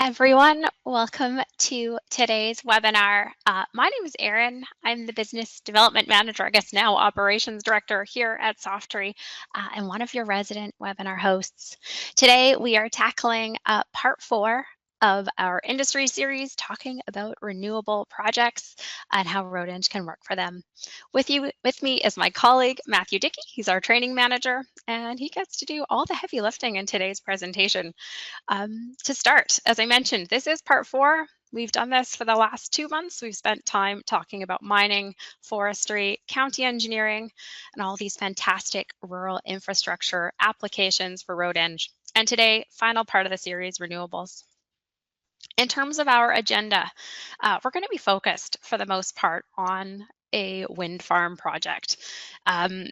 everyone. Welcome to today's webinar. My name is Erin. I'm the Business Development Manager, I guess now Operations Director here at Softree, and one of your resident webinar hosts. Today we are tackling part 4 of our industry series, talking about renewable projects and how RoadEng can work for them. With me is my colleague, Matthew Dickey. He's our training manager, and he gets to do all the heavy lifting in today's presentation. To start, as I mentioned, this is part 4. We've done this for the last 2 months. We've spent time talking about mining, forestry, county engineering, and all these fantastic rural infrastructure applications for RoadEng. And today, final part of the series, renewables. In terms of our agenda, we're going to be focused for the most part on a wind farm project. The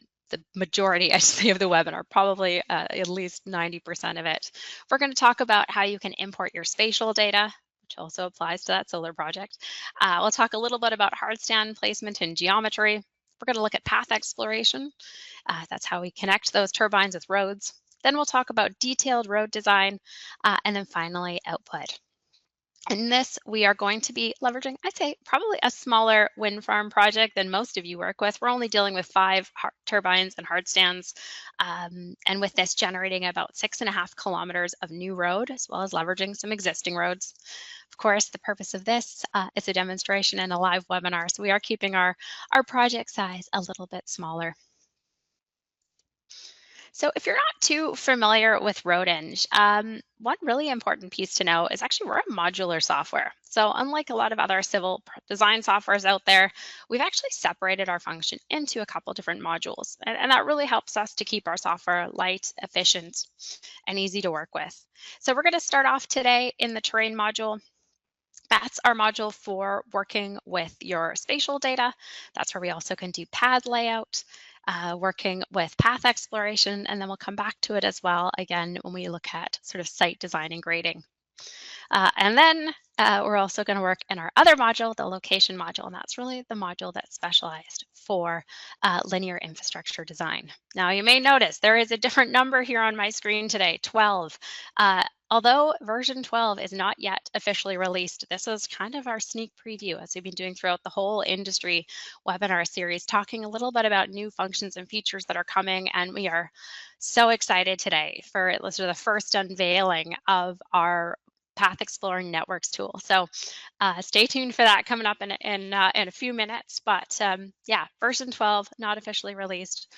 majority, I say, of the webinar, probably at least 90% of it. We're going to talk about how you can import your spatial data, which also applies to that solar project. We'll talk a little bit about hardstand placement and geometry. We're going to look at path exploration. That's how we connect those turbines with roads. Then we'll talk about detailed road design, and then finally output. In this, we are going to be leveraging, I'd say, probably a smaller wind farm project than most of you work with. We're only dealing with 5 turbines and hardstands, and with this generating about 6.5 kilometers of new road, as well as leveraging some existing roads. Of course, the purpose of this is a demonstration and a live webinar, so we are keeping our project size a little bit smaller. So if you're not too familiar with RoadEng, one really important piece to know is actually we're a modular software. So unlike a lot of other civil design softwares out there, we've actually separated our function into a couple different modules. And that really helps us to keep our software light, efficient, and easy to work with. So we're going to start off today in the terrain module. That's our module for working with your spatial data. That's where we also can do pad layout, working with path exploration, and then we'll come back to it as well again when we look at sort of site design and grading. And then we're also going to work in our other module, the location module, and that's really the module that's specialized for linear infrastructure design. Now you may notice there is a different number here on my screen today, 12. Although version 12 is not yet officially released, this is kind of our sneak preview as we've been doing throughout the whole industry webinar series, talking a little bit about new functions and features that are coming. And we are so excited today for sort of the first unveiling of our Path Exploring Networks tool. So stay tuned for that coming up in a few minutes. But yeah, version 12, not officially released.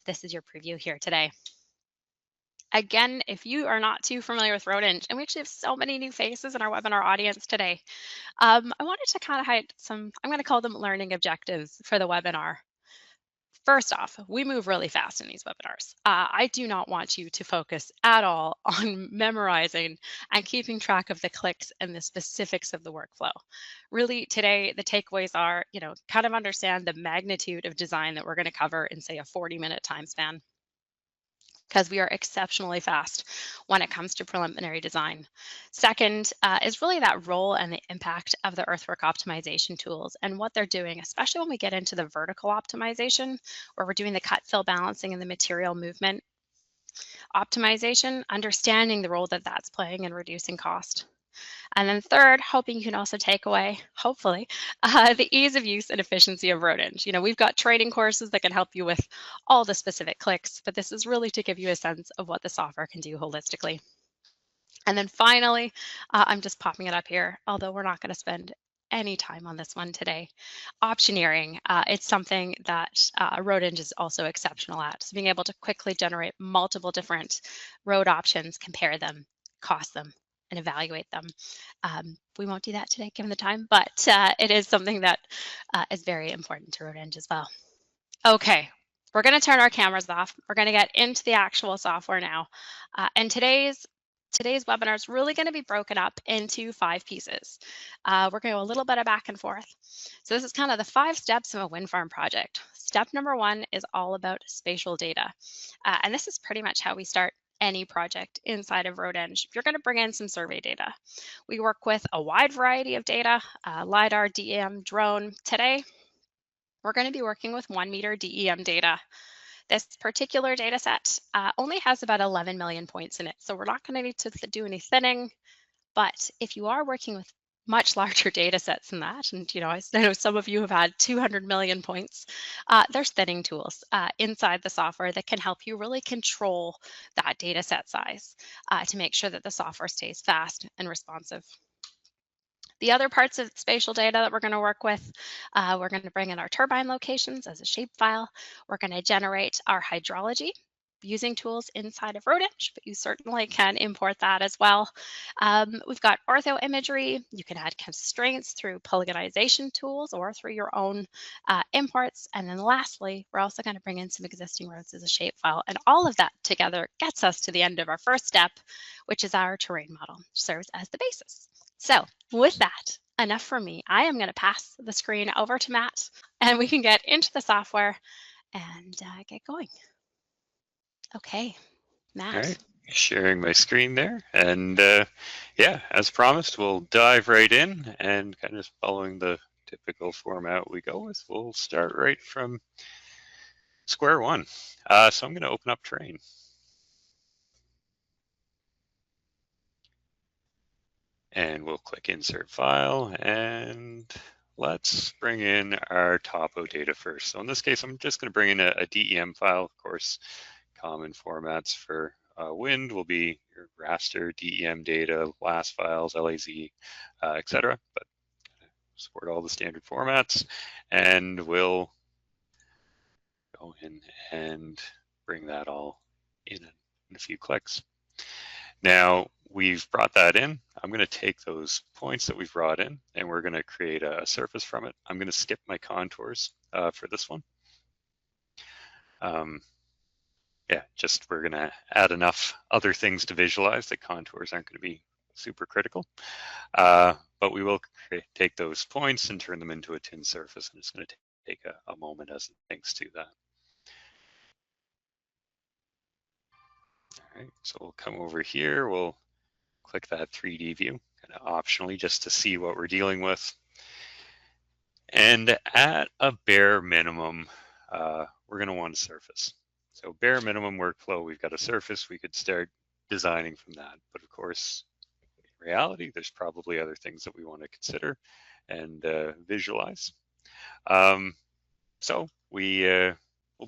This is your preview here today. Again, if you are not too familiar with RoadEng, and we actually have so many new faces in our webinar audience today, I wanted to kind of highlight some, I'm going to call them learning objectives for the webinar. First off, we move really fast in these webinars. I do not want you to focus at all on memorizing and keeping track of the clicks and the specifics of the workflow. Really, today, the takeaways are, kind of understand the magnitude of design that we're going to cover in, say, a 40-minute time span, because we are exceptionally fast when it comes to preliminary design. Second is really that role and the impact of the earthwork optimization tools and what they're doing, especially when we get into the vertical optimization, where we're doing the cut fill balancing and the material movement optimization, understanding the role that that's playing in reducing cost. And then third, hoping you can also take away, hopefully, the ease of use and efficiency of RoadEng. We've got training courses that can help you with all the specific clicks, but this is really to give you a sense of what the software can do holistically. And then finally, I'm just popping it up here, although we're not going to spend any time on this one today. Optioneering, it's something that RoadEng is also exceptional at. So being able to quickly generate multiple different road options, compare them, cost them, and evaluate them. We won't do that today given the time, but it is something that is very important to RoadEng as well. Okay, we're going to turn our cameras off. We're going to get into the actual software now. And today's webinar is really going to be broken up into 5 pieces. We're going to go a little bit of back and forth. So this is kind of the 5 steps of a wind farm project. Step number 1 is all about spatial data. And this is pretty much how we start any project inside of RoadEng. You're going to bring in some survey data. We work with a wide variety of data, LiDAR, DEM, drone. Today, we're going to be working with 1 meter DEM data. This particular data set only has about 11 million points in it, so we're not going to need to do any thinning, But if you are working with much larger data sets than that, and I know some of you have had 200 million points, there's thinning tools inside the software that can help you really control that data set size to make sure that the software stays fast and responsive. The other parts of spatial data that we're going to work with, we're going to bring in our turbine locations as a shapefile. We're going to generate our hydrology using tools inside of RoadEng, but you certainly can import that as well. We've got ortho imagery. You can add constraints through polygonization tools or through your own imports. And then lastly, we're also going to bring in some existing roads as a shapefile. And all of that together gets us to the end of our first step, which is our terrain model, which serves as the basis. So with that, enough for me. I am going to pass the screen over to Matt, and we can get into the software and get going. Okay, Matt. All right, sharing my screen there. And yeah, as promised, we'll dive right in and kind of following the typical format we go with. We'll start right from square one. So I'm going to open up terrain. And we'll click Insert File, and let's bring in our topo data first. So in this case, I'm just going to bring in a DEM file. Of course, common formats for wind will be your raster, DEM data, LAS files, LAZ, etc. But support all the standard formats, and we'll go in and bring that all in a few clicks. Now we've brought that in. I'm going to take those points that we've brought in and we're going to create a surface from it. I'm going to skip my contours for this one. Yeah, just we're going to add enough other things to visualize that contours aren't going to be super critical. But we will take those points and turn them into a tin surface, and it's going to take a moment as it thinks to that. All right, so we'll come over here. We'll click that 3D view, kind of optionally, just to see what we're dealing with. And at a bare minimum, we're going to want a surface. So bare minimum workflow, we've got a surface. We could start designing from that. But of course, in reality, there's probably other things that we want to consider and visualize. So we'll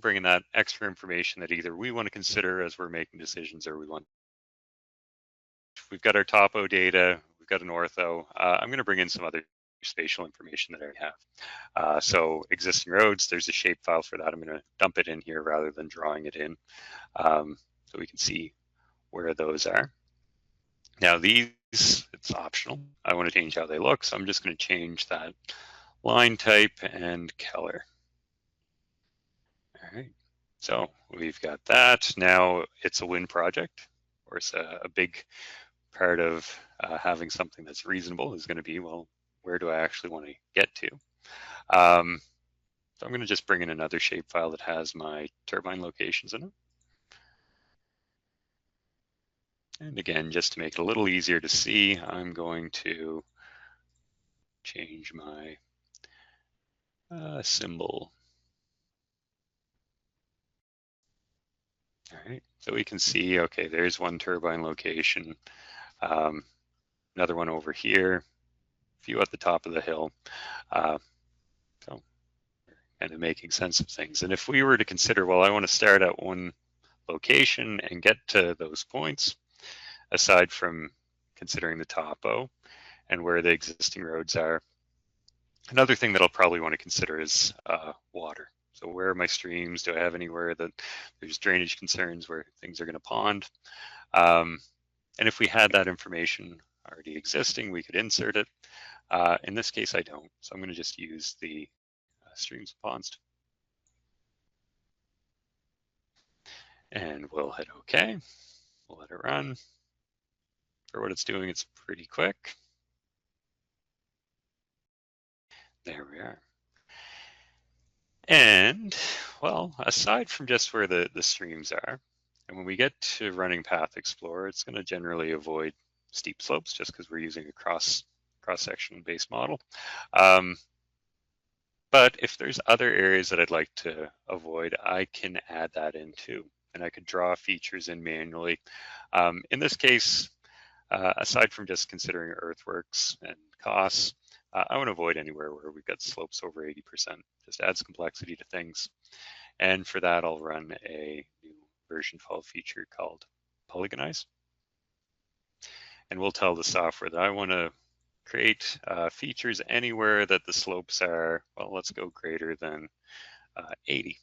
bring in that extra information that either we want to consider as we're making decisions, or we've got our topo data, we've got an ortho. I'm going to bring in some other spatial information that I already have. So existing roads, there's a shapefile for that. I'm going to dump it in here rather than drawing it in, so we can see where those are. Now these, it's optional. I want to change how they look, so I'm just going to change that line type and color. All right, so we've got that. Now it's a wind project, or it's a big part of having something that's reasonable is going to be, well, where do I actually want to get to? So I'm going to just bring in another shapefile that has my turbine locations in it. And again, just to make it a little easier to see, I'm going to change my symbol. All right, so we can see, okay, there's one turbine location, another one over here, a few at the top of the hill. So kind of making sense of things. And if we were to consider, well, I want to start at one location and get to those points, aside from considering the topo and where the existing roads are, another thing that I'll probably want to consider is water. So where are my streams? Do I have anywhere that there's drainage concerns where things are going to pond? And if we had that information already existing, we could insert it. In this case, I don't. So I'm going to just use the streams and ponds. And we'll hit OK. We'll let it run. For what it's doing, it's pretty quick. There we are. And, well, aside from just where the streams are, and when we get to running Path Explorer, it's going to generally avoid steep slopes just because we're using a cross-section based model. But if there's other areas that I'd like to avoid, I can add that in too. And I could draw features in manually. In this case, aside from just considering earthworks and costs, I want to avoid anywhere where we've got slopes over 80%. Just adds complexity to things. And for that, I'll run a new version file feature called Polygonize. And we'll tell the software that I want to create features anywhere that the slopes are, well, let's go greater than 80%.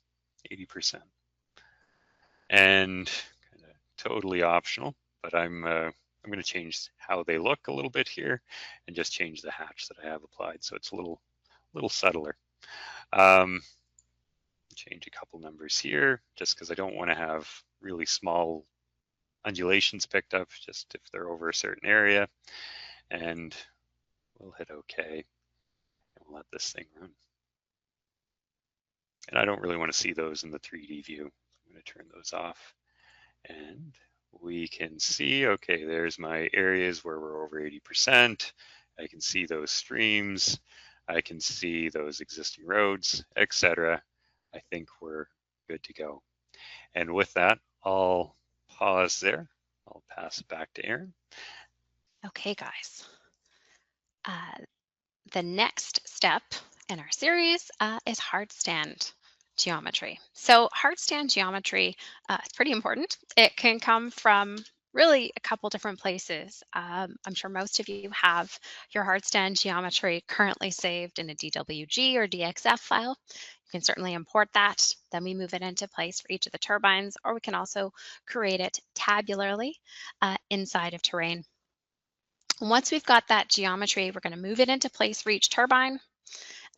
And kind of totally optional, but I'm going to change how they look a little bit here and just change the hatch that I have applied, so it's a little subtler. Change a couple numbers here just because I don't want to have really small undulations picked up, just if they're over a certain area. And we'll hit OK and we'll let this thing run. And I don't really want to see those in the 3D view. I'm going to turn those off. And we can see, okay, there's my areas where we're over 80%. I can see those streams. I can see those existing roads, etc. I think we're good to go. And with that, I'll pause there. I'll pass it back to Erin. Okay, guys. The next step in our series is hardstand geometry. So hardstand geometry is pretty important. It can come from really a couple different places. I'm sure most of you have your hardstand geometry currently saved in a DWG or DXF file. You can certainly import that. Then we move it into place for each of the turbines, or we can also create it tabularly inside of Terrain. Once we've got that geometry, we're going to move it into place for each turbine.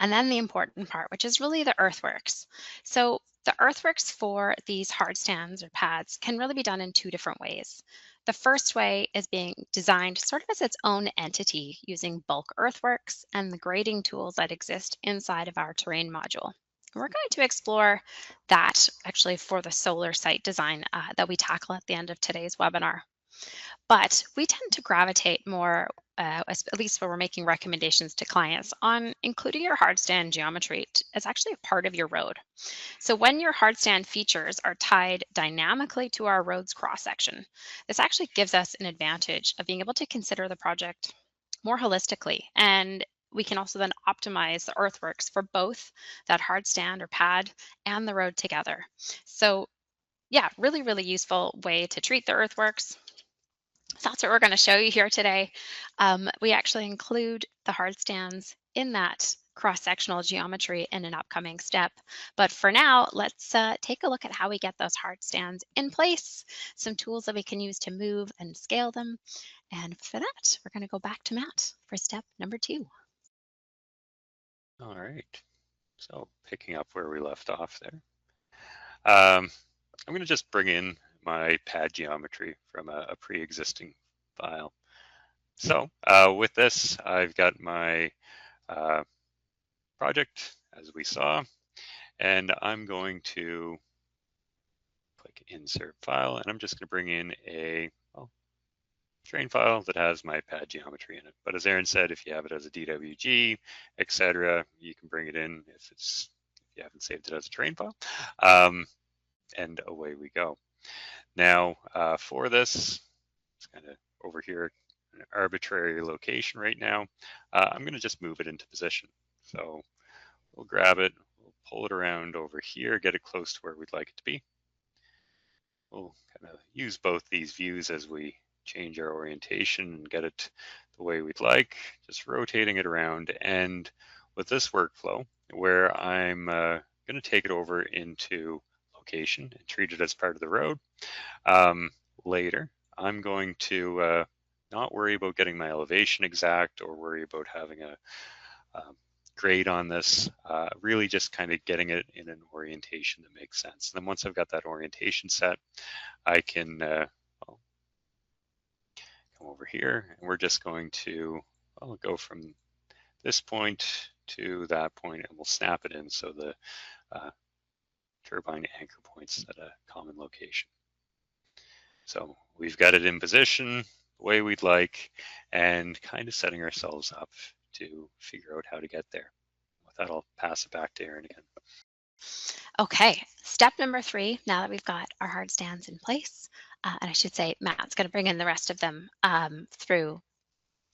And then the important part, which is really the earthworks. So the earthworks for these hardstands or pads can really be done in two different ways. The first way is being designed sort of as its own entity using bulk earthworks and the grading tools that exist inside of our terrain module. And we're going to explore that actually for the solar site design that we tackle at the end of today's webinar. But we tend to gravitate more, at least when we're making recommendations to clients, on including your hardstand geometry as actually a part of your road. So when your hardstand features are tied dynamically to our road's cross-section, this actually gives us an advantage of being able to consider the project more holistically. And we can also then optimize the earthworks for both that hardstand or pad and the road together. So yeah, really, really useful way to treat the earthworks. So that's what we're going to show you here today. We actually include the hardstands in that cross-sectional geometry in an upcoming step. But for now, let's take a look at how we get those hardstands in place, some tools that we can use to move and scale them. And for that, we're going to go back to Matt for step number 2. All right. So picking up where we left off there. I'm going to just bring in my pad geometry from a pre-existing file. So with this, I've got my project as we saw, and I'm going to click Insert File, and I'm just going to bring in a terrain file that has my pad geometry in it. But as Erin said, if you have it as a DWG, etc., you can bring it in if you haven't saved it as a terrain file, and away we go. Now, for this, it's kind of over here, an arbitrary location right now. I'm going to just move it into position. So we'll grab it, we'll pull it around over here, get it close to where we'd like it to be. We'll kind of use both these views as we change our orientation and get it the way we'd like, just rotating it around. And with this workflow, where I'm going to take it over into location and treat it as part of the road. Later, I'm going to not worry about getting my elevation exact or worry about having a grade on this, really just kind of getting it in an orientation that makes sense. And then once I've got that orientation set, I can come over here and we're just going to go from this point to that point and we'll snap it in so the turbine anchor points at a common location. So we've got it in position the way we'd like and kind of setting ourselves up to figure out how to get there. With that, I'll pass it back to Erin again. Okay, step number 3, now that we've got our hardstands in place, And I should say Matt's going to bring in the rest of them through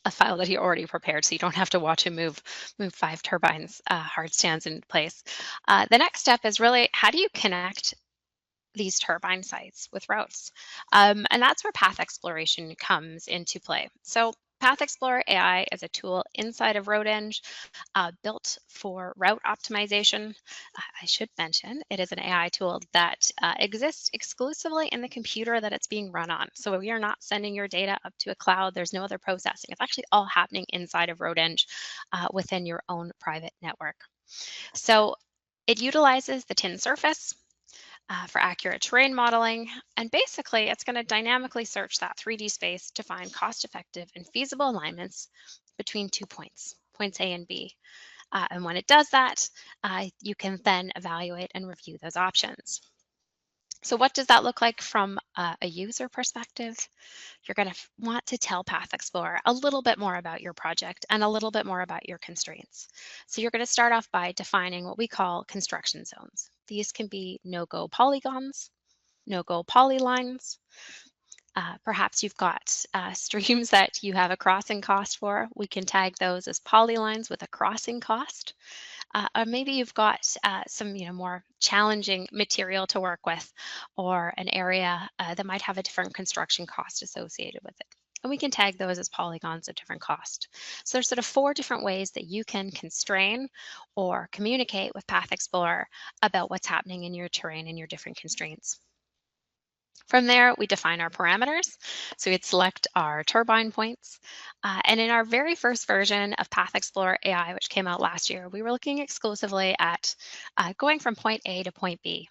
a file that he already prepared, so you don't have to watch him move 5 turbines, hard stands in place. The next step is really, how do you connect these turbine sites with routes? And that's where path exploration comes into play. So Path Explorer AI is a tool inside of RoadEng built for route optimization. I should mention it is an AI tool that exists exclusively in the computer that it's being run on. So we are not sending your data up to a cloud. There's no other processing. It's actually all happening inside of RoadEng within your own private network. So it utilizes the tin surface for accurate terrain modeling. And basically, it's going to dynamically search that 3D space to find cost-effective and feasible alignments between 2 points, points A and B. And when it does that, you can then evaluate and review those options. So what does that look like from a user perspective? You're going to want to tell Path Explorer a little bit more about your project and a little bit more about your constraints. So you're going to start off by defining what we call construction zones. These can be no-go polygons, no-go polylines. Perhaps you've got streams that you have a crossing cost for. We can tag those as polylines with a crossing cost. Or maybe you've got some more challenging material to work with, or an area that might have a different construction cost associated with it. And we can tag those as polygons of different cost. So there's sort of 4 different ways that you can constrain or communicate with Path Explorer about what's happening in your terrain and your different constraints. From there, we define our parameters. So we'd select our turbine points. And in our very first version of Path Explorer AI, which came out last year, we were looking exclusively at going from point A to point B.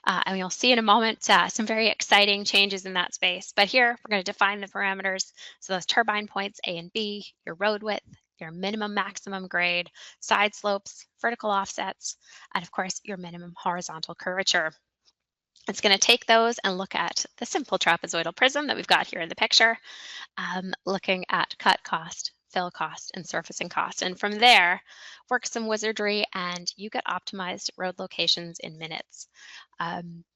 And you'll see in a moment some very exciting changes in that space. But here, we're going to define the parameters. So those turbine points A and B, your road width, your minimum maximum grade, side slopes, vertical offsets, and of course, your minimum horizontal curvature. It's going to take those and look at the simple trapezoidal prism that we've got here in the picture, looking at cut cost, fill cost, and surfacing cost. And from there, work some wizardry and you get optimized road locations in minutes.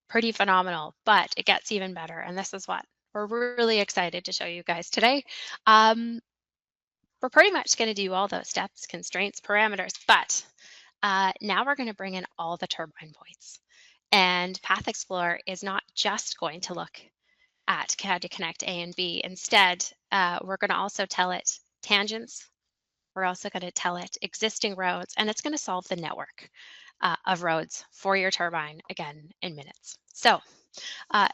Pretty phenomenal, but it gets even better. And this is what we're really excited to show you guys today. We're pretty much going to do all those steps, constraints, parameters, but now we're going to bring in all the turbine points. And Path Explorer is not just going to look at how to connect A and B. Instead, we're going to also tell it tangents. We're also going to tell it existing roads, and it's going to solve the network of roads for your turbine, again, in minutes. So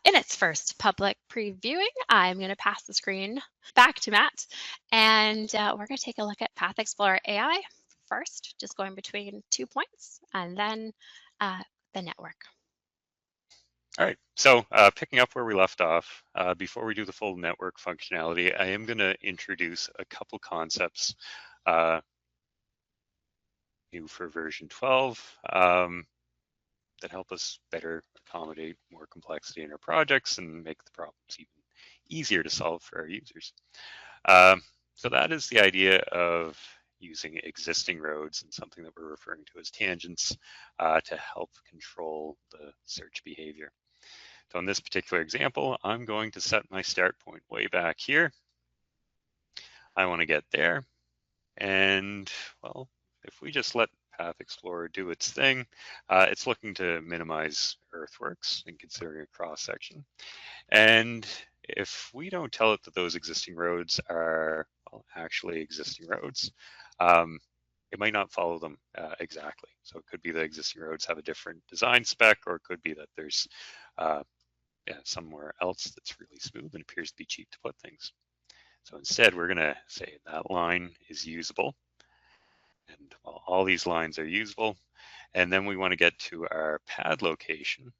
in its first public previewing, I'm going to pass the screen back to Matt, and we're going to take a look at Path Explorer AI first, just going between 2 points, and then the network. All right, so picking up where we left off, before we do the full network functionality, I am going to introduce a couple concepts new for version 12 that help us better accommodate more complexity in our projects and make the problems even easier to solve for our users. So that is the idea of using existing roads and something that we're referring to as tangents to help control the search behavior. So in this particular example, I'm going to set my start point way back here. I want to get there. And well, if we just let Path Explorer do its thing, it's looking to minimize earthworks and considering a cross section. And if we don't tell it that those existing roads are actually existing roads, it might not follow them exactly. So it could be that existing roads have a different design spec, or it could be that there's somewhere else that's really smooth and appears to be cheap to put things. So instead, we're going to say that line is usable, and well, all these lines are usable. And then we want to get to our pad location.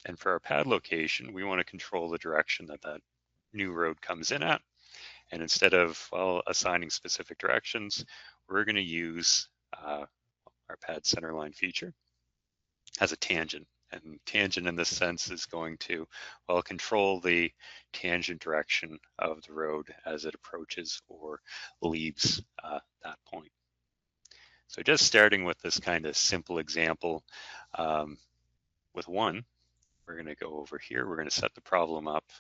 And for our pad location, we want to control the direction that that new road comes in at. And instead of, well, assigning specific directions, we're going to use our pad centerline feature as a tangent. And tangent in this sense is going to, well, control the tangent direction of the road as it approaches or leaves that point. So just starting with this kind of simple example with one, we're going to go over here. We're going to set the problem up.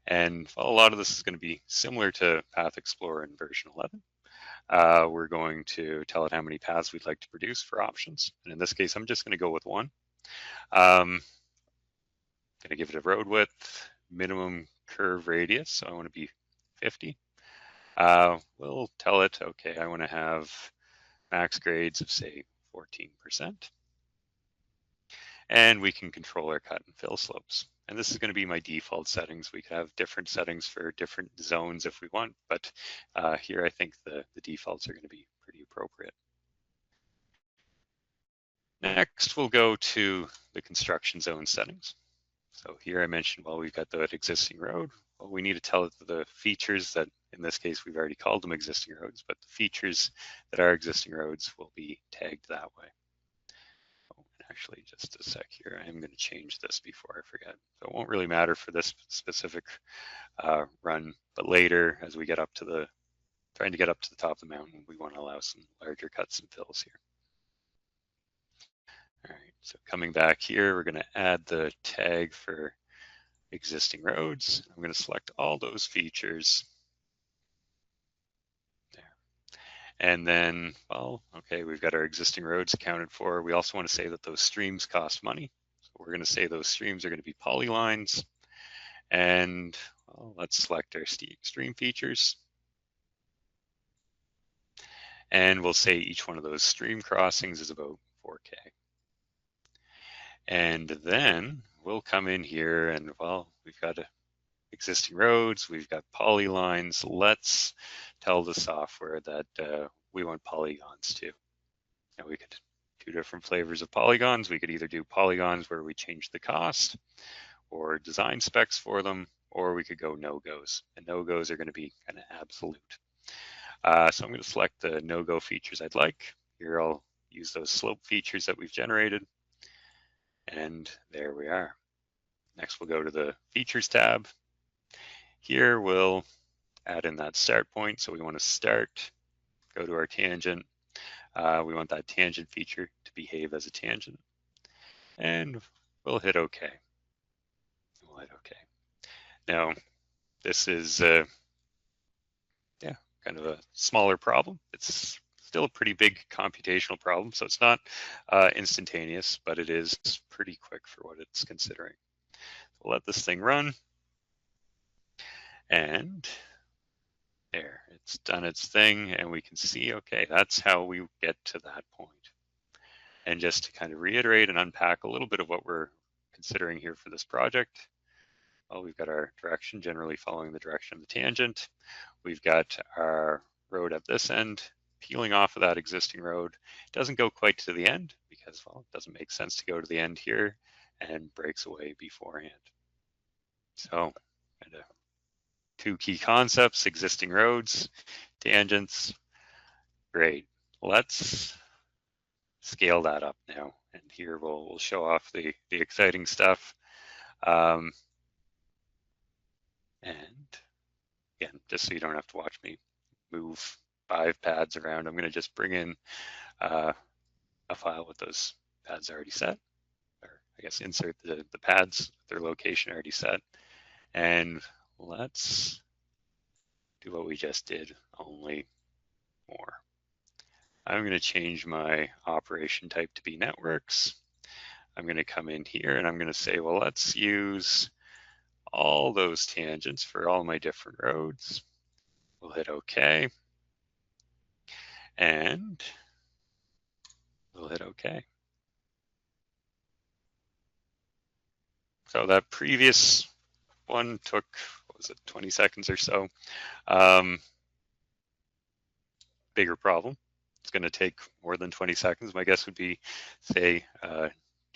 And well, a lot of this is going to be similar to Path Explorer in version 11. We're going to tell it how many paths we'd like to produce for options. And in this case, I'm just going to go with one. Going to give it a road width, minimum curve radius. So I want to be 50. We'll tell it, okay, I want to have max grades of say 14%. And we can control our cut and fill slopes. And this is going to be my default settings. We could have different settings for different zones if we want, but here I think the defaults are going to be pretty appropriate. Next, we'll go to the construction zone settings. So here I mentioned, well, we've got that existing road. Well, we need to tell it the features that, in this case, we've already called them existing roads, but the features that are existing roads will be tagged that way. Actually, just a sec here. I am going to change this before I forget. So it won't really matter for this specific run, but later, as we get up to the, trying to get up to the top of the mountain, we want to allow some larger cuts and fills here. All right, so coming back here, we're going to add the tag for existing roads. I'm going to select all those features. And then, well, okay, we've got our existing roads accounted for. We also want to say that those streams cost money. So we're going to say those streams are going to be polylines. And well, let's select our stream features. And we'll say each one of those stream crossings is about 4K. And then we'll come in here and, well, we've got existing roads, we've got polylines. Let's tell the software that we want polygons too. And we could do different flavors of polygons. We could either do polygons where we change the cost or design specs for them, or we could go no-goes. And no-goes are going to be kind of absolute. So I'm going to select the no-go features I'd like. Here I'll use those slope features that we've generated. And there we are. Next we'll go to the features tab. Here we'll add in that start point. So we want to start, go to our tangent. We want that tangent feature to behave as a tangent. And we'll hit OK. We'll hit OK. Now, this is kind of a smaller problem. It's still a pretty big computational problem, so it's not instantaneous, but it is pretty quick for what it's considering. We'll let this thing run. And there, it's done its thing, and we can see, okay, that's how we get to that point. And just to kind of reiterate and unpack a little bit of what we're considering here for this project, well, we've got our direction generally following the direction of the tangent. We've got our road at this end, peeling off of that existing road. It doesn't go quite to the end because, well, it doesn't make sense to go to the end here, and breaks away beforehand. So, kind of two key concepts, existing roads, tangents. Great. Let's scale that up now. And here we'll show off the exciting stuff. And again, just so you don't have to watch me move 5 pads around, I'm going to just bring in a file with those pads already set, or I guess insert the pads, their location already set. And let's do what we just did, only more. I'm going to change my operation type to be networks. I'm going to come in here and I'm going to say, well, let's use all those tangents for all my different roads. We'll hit OK. And we'll hit OK. So that previous one took, what was it, 20 seconds or so. Bigger problem. It's going to take more than 20 seconds. My guess would be, say,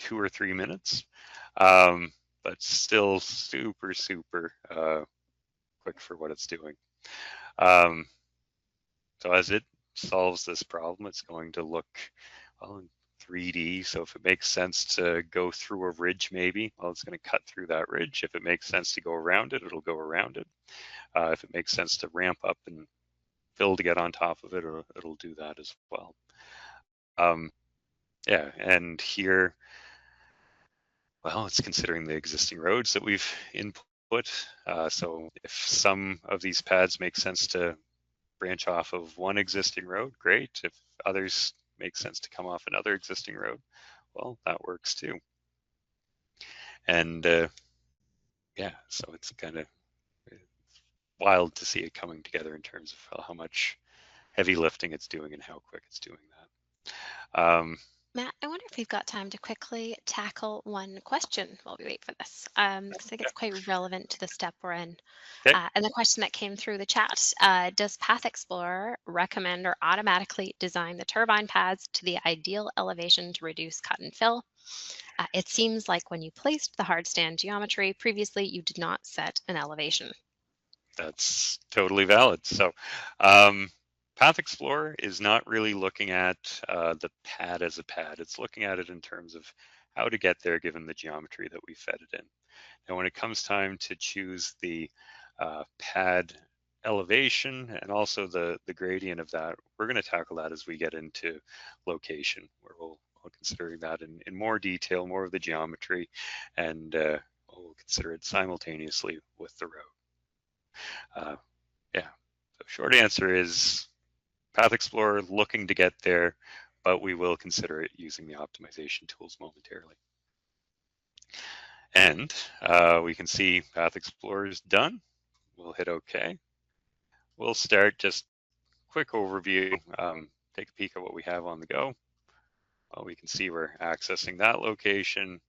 2 or 3 minutes. But still super, super quick for what it's doing. So as it solves this problem, it's going to look, well, in 3D. So if it makes sense to go through a ridge, maybe, well, it's going to cut through that ridge. If it makes sense to go around it, it'll go around it. If it makes sense to ramp up and fill to get on top of it, it'll do that as well. Yeah, and here, Well, it's considering the existing roads that we've input. So if some of these pads make sense to branch off of one existing road, great. If others make sense to come off another existing road, well, that works too. And yeah, so it's kind of wild to see it coming together in terms of how much heavy lifting it's doing and how quick it's doing that. Matt, I wonder if we've got time to quickly tackle one question while we wait for this, because I think it's quite relevant to the step we're in. Okay, And the question that came through the chat, does Path Explorer recommend or automatically design the turbine pads to the ideal elevation to reduce cut and fill? It seems like when you placed the hardstand geometry previously, you did not set an elevation. that's totally valid. So Path Explorer is not really looking at the pad as a pad. It's looking at it in terms of how to get there given the geometry that we fed it in. And when it comes time to choose the pad elevation and also the gradient of that, we're going to tackle that as we get into location, where we'll consider that in more detail, more of the geometry, and we'll consider it simultaneously with the road. Yeah, so short answer is Path Explorer looking to get there, but we will consider it using the optimization tools momentarily. And we can see Path Explorer is done. We'll hit OK. We'll start just quick overview, take a peek at what we have on the go. We can see we're accessing that location.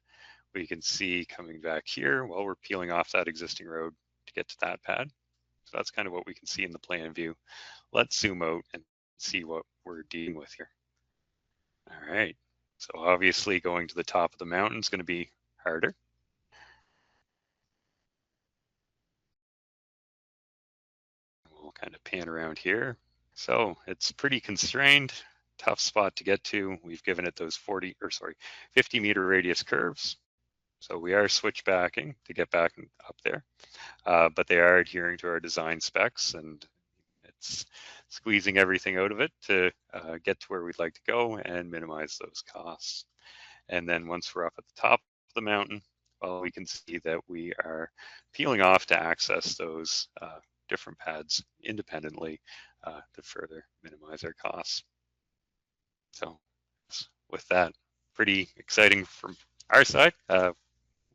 We can see coming back here, well, we're peeling off that existing road to get to that pad. So that's kind of what we can see in the plan view. Let's zoom out and see what we're dealing with here. All right, so obviously going to the top of the mountain is going to be harder. We'll kind of pan around here. So it's pretty constrained, tough spot to get to. We've given it those 50 meter radius curves. So we are switchbacking to get back up there, but they are adhering to our design specs, and it's squeezing everything out of it to get to where we'd like to go and minimize those costs. And then once we're up at the top of the mountain, well, we can see that we are peeling off to access those different pads independently to further minimize our costs. So with that, pretty exciting from our side.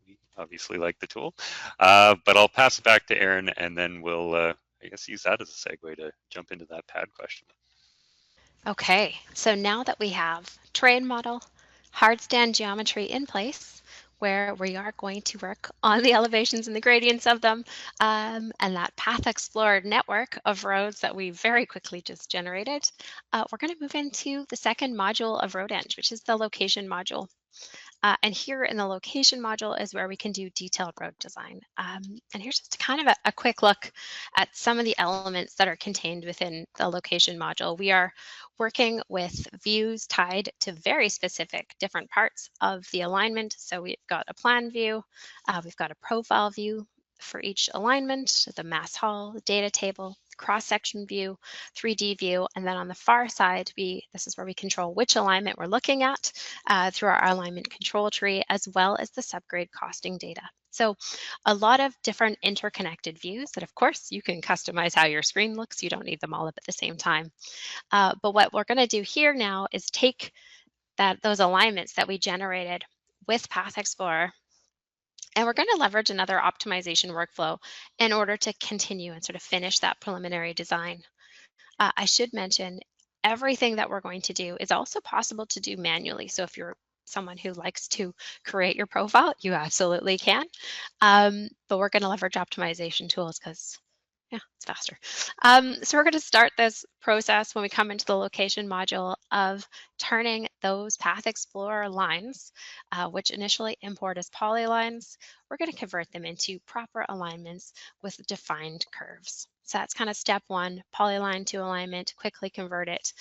We obviously like the tool, but I'll pass it back to Aaron, and then we'll, I guess, use that as a segue to jump into that pad question. Okay, so now that we have terrain model, hardstand geometry in place, where we are going to work on the elevations and the gradients of them, and that Path Explorer network of roads that we very quickly just generated, we're going to move into the second module of RoadEng, which is the location module. And here in the location module is where we can do detailed road design. And here's just kind of a quick look at some of the elements that are contained within the location module. We are working with views tied to very specific different parts of the alignment. So we've got a plan view, we've got a profile view for each alignment, the mass haul, the data table, cross-section view, 3D view, and then on the far side, this is where we control which alignment we're looking at through our alignment control tree, as well as the subgrade costing data. So a lot of different interconnected views that, of course, you can customize how your screen looks. You don't need them all up at the same time. But what we're going to do here now is take those alignments that we generated with Path Explorer, and we're going to leverage another optimization workflow in order to continue and sort of finish that preliminary design. I should mention everything that we're going to do is also possible to do manually. So if you're someone who likes to create your profile, you absolutely can. But we're going to leverage optimization tools because yeah, it's faster. So we're going to start this process when we come into the location module of turning those Path Explorer lines, which initially import as polylines, we're going to convert them into proper alignments with defined curves. So that's kind of step one, polyline to alignment, quickly convert it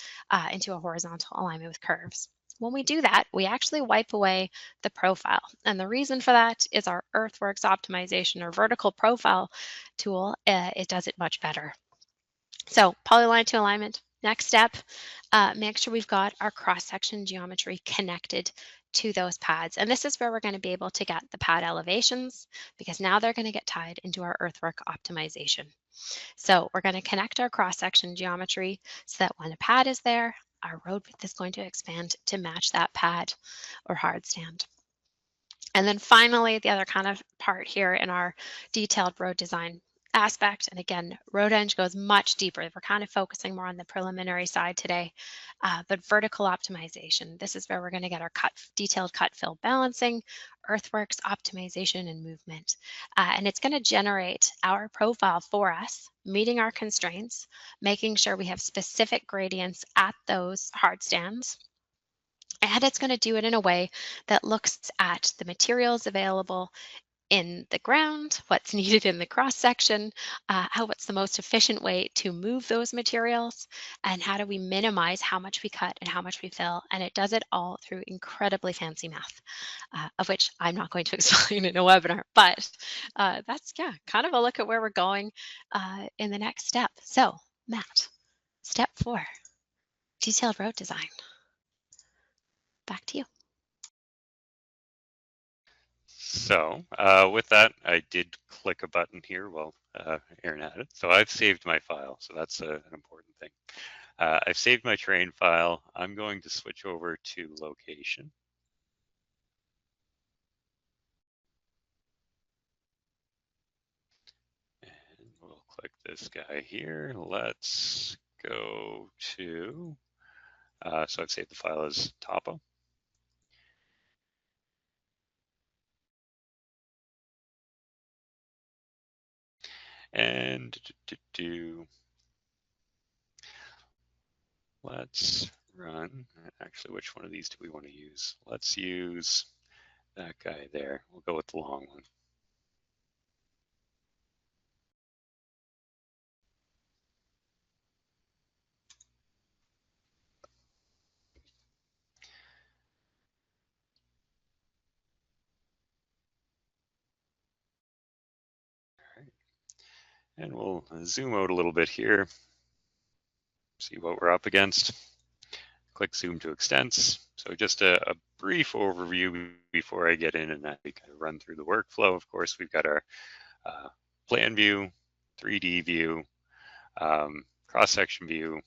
into a horizontal alignment with curves. When we do that, we actually wipe away the profile. And the reason for that is our Earthworks optimization or vertical profile tool, it does it much better. So polyline to alignment, next step, make sure we've got our cross-section geometry connected to those pads. And this is where we're going to be able to get the pad elevations, because now they're going to get tied into our earthwork optimization. So we're going to connect our cross-section geometry so that when a pad is there, our road width is going to expand to match that pad or hard stand. And then finally, the other kind of part here in our detailed road design aspect, and again, RoadEng goes much deeper. We're kind of focusing more on the preliminary side today, but vertical optimization. This is where we're going to get our detailed cut fill balancing, earthworks optimization, and movement. And it's going to generate our profile for us, meeting our constraints, making sure we have specific gradients at those hard stands, and it's going to do it in a way that looks at the materials available in the ground, what's needed in the cross section, what's the most efficient way to move those materials, and how do we minimize how much we cut and how much we fill. And it does it all through incredibly fancy math, of which I'm not going to explain in a webinar, but that's, yeah, kind of a look at where we're going in the next step. So Matt, step 4, detailed road design. Back to you. So with that, I did click a button here while Aaron had it. So I've saved my file. So that's an important thing. I've saved my terrain file. I'm going to switch over to location. And we'll click this guy here. Let's go to, so I've saved the file as topo. And let's run, actually, which one of these do we want to use? Let's use that guy there. We'll go with the long one. All right. And we'll zoom out a little bit here, see what we're up against. Click zoom to extents. So just a brief overview before I get in and actually kind of run through the workflow. Of course, we've got our plan view, 3D view, cross-section view,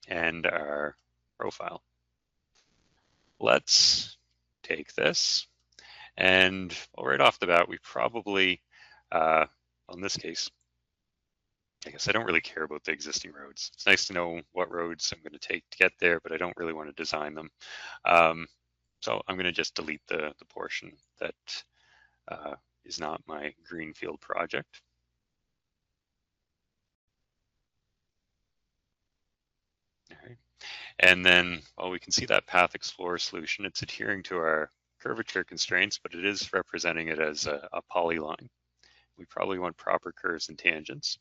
and our profile. Let's take this, and right off the bat, we probably, in this case, I guess I don't really care about the existing roads. It's nice to know what roads I'm going to take to get there, but I don't really want to design them. So I'm going to just delete the portion that is not my greenfield project. All right. And then, well, we can see that Path Explorer solution. It's adhering to our curvature constraints, but it is representing it as a polyline. We probably want proper curves and tangents.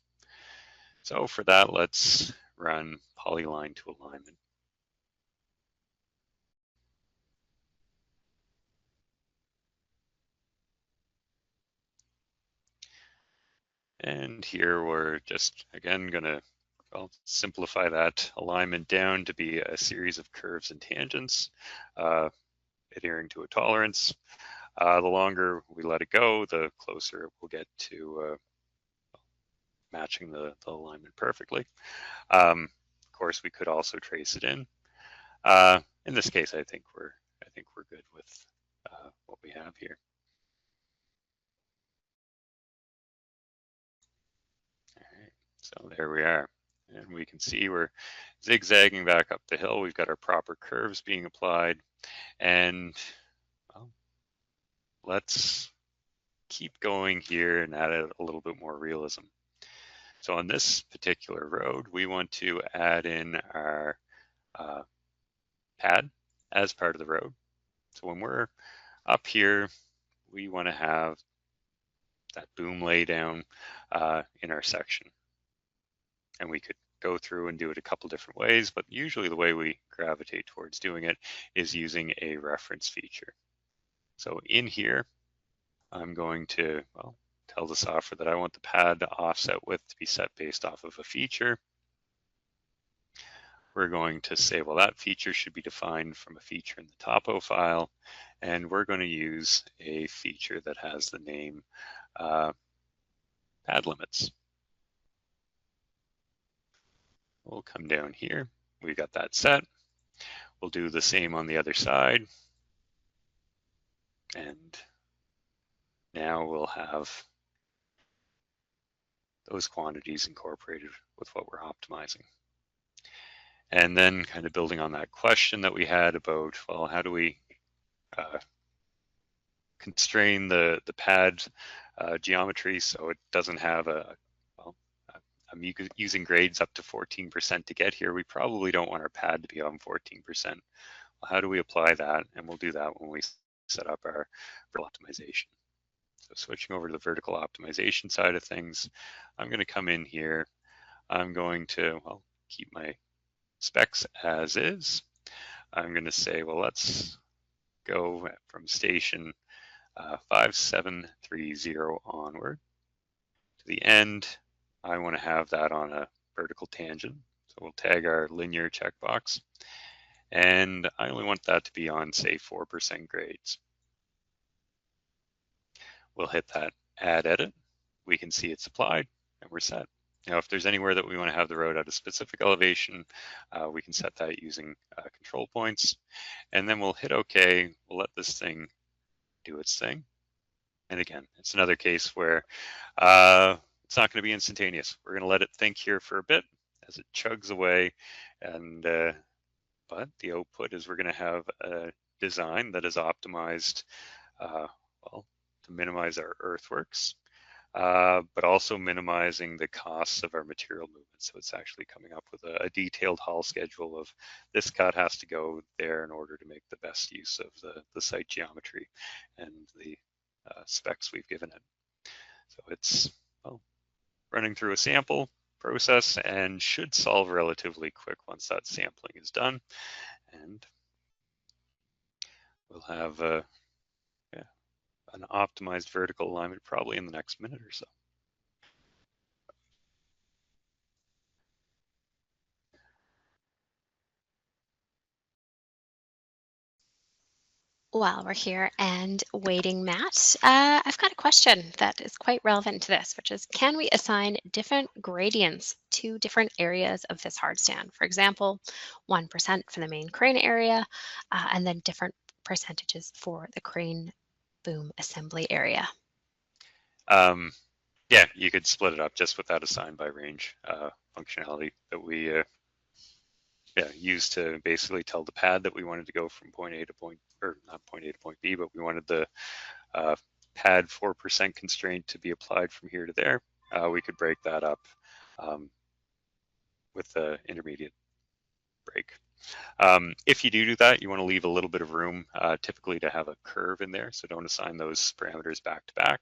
So for that, let's run polyline to alignment. And here we're just, again, going to simplify that alignment down to be a series of curves and tangents, adhering to a tolerance. The longer we let it go, the closer it will get to matching the alignment perfectly. Of course, we could also trace it in. In this case, I think we're good with what we have here. All right, so there we are. And we can see we're zigzagging back up the hill. We've got our proper curves being applied. And well, let's keep going here and add a little bit more realism. So on this particular road, we want to add in our pad as part of the road. So when we're up here, we want to have that boom lay down in our section. And we could go through and do it a couple different ways, but usually the way we gravitate towards doing it is using a reference feature. So in here, I'm going to, well, tell the software that I want the pad offset width to be set based off of a feature. we're going to say, well, that feature should be defined from a feature in the topo file, and we're going to use a feature that has the name pad limits. We'll come down here. We got that set. We'll do the same on the other side. And now we'll have those quantities incorporated with what we're optimizing. And then kind of building on that question that we had about, well, how do we constrain the pad geometry so it doesn't have I'm using grades up to 14% to get here. We probably don't want our pad to be on 14%. Well, how do we apply that? And we'll do that when we set up our optimization. So switching over to the vertical optimization side of things, I'm going to come in here. I'm going to, well, keep my specs as is. I'm going to say, well, let's go from station 5730 onward to the end. I want to have that on a vertical tangent. So we'll tag our linear checkbox. And I only want that to be on, say, 4% grades. We'll hit that add edit. We can see it's applied and we're set. Now, if there's anywhere that we want to have the road at a specific elevation, we can set that using control points. And then we'll hit OK. We'll let this thing do its thing. And again, it's another case where it's not going to be instantaneous. We're going to let it think here for a bit as it chugs away. And but the output is we're going to have a design that is optimized, well, to minimize our earthworks, but also minimizing the costs of our material movement. So it's actually coming up with a detailed haul schedule of this cut has to go there in order to make the best use of the site geometry and the specs we've given it. So it's, well, running through a sample process and should solve relatively quick once that sampling is done. And we'll have an optimized vertical alignment probably in the next minute or so. While we're here and waiting, Matt, I've got a question that is quite relevant to this, which is, can we assign different gradients to different areas of this hardstand? For example, 1% for the main crane area, and then different percentages for the crane boom assembly area. Yeah, you could split it up just with that assign by range functionality that we use to basically tell the pad that we wanted to go from point A to point, or not point A to point B, but we wanted the pad 4% constraint to be applied from here to there. We could break that up with the intermediate break. If you do that, you want to leave a little bit of room typically to have a curve in there. So don't assign those parameters back to back,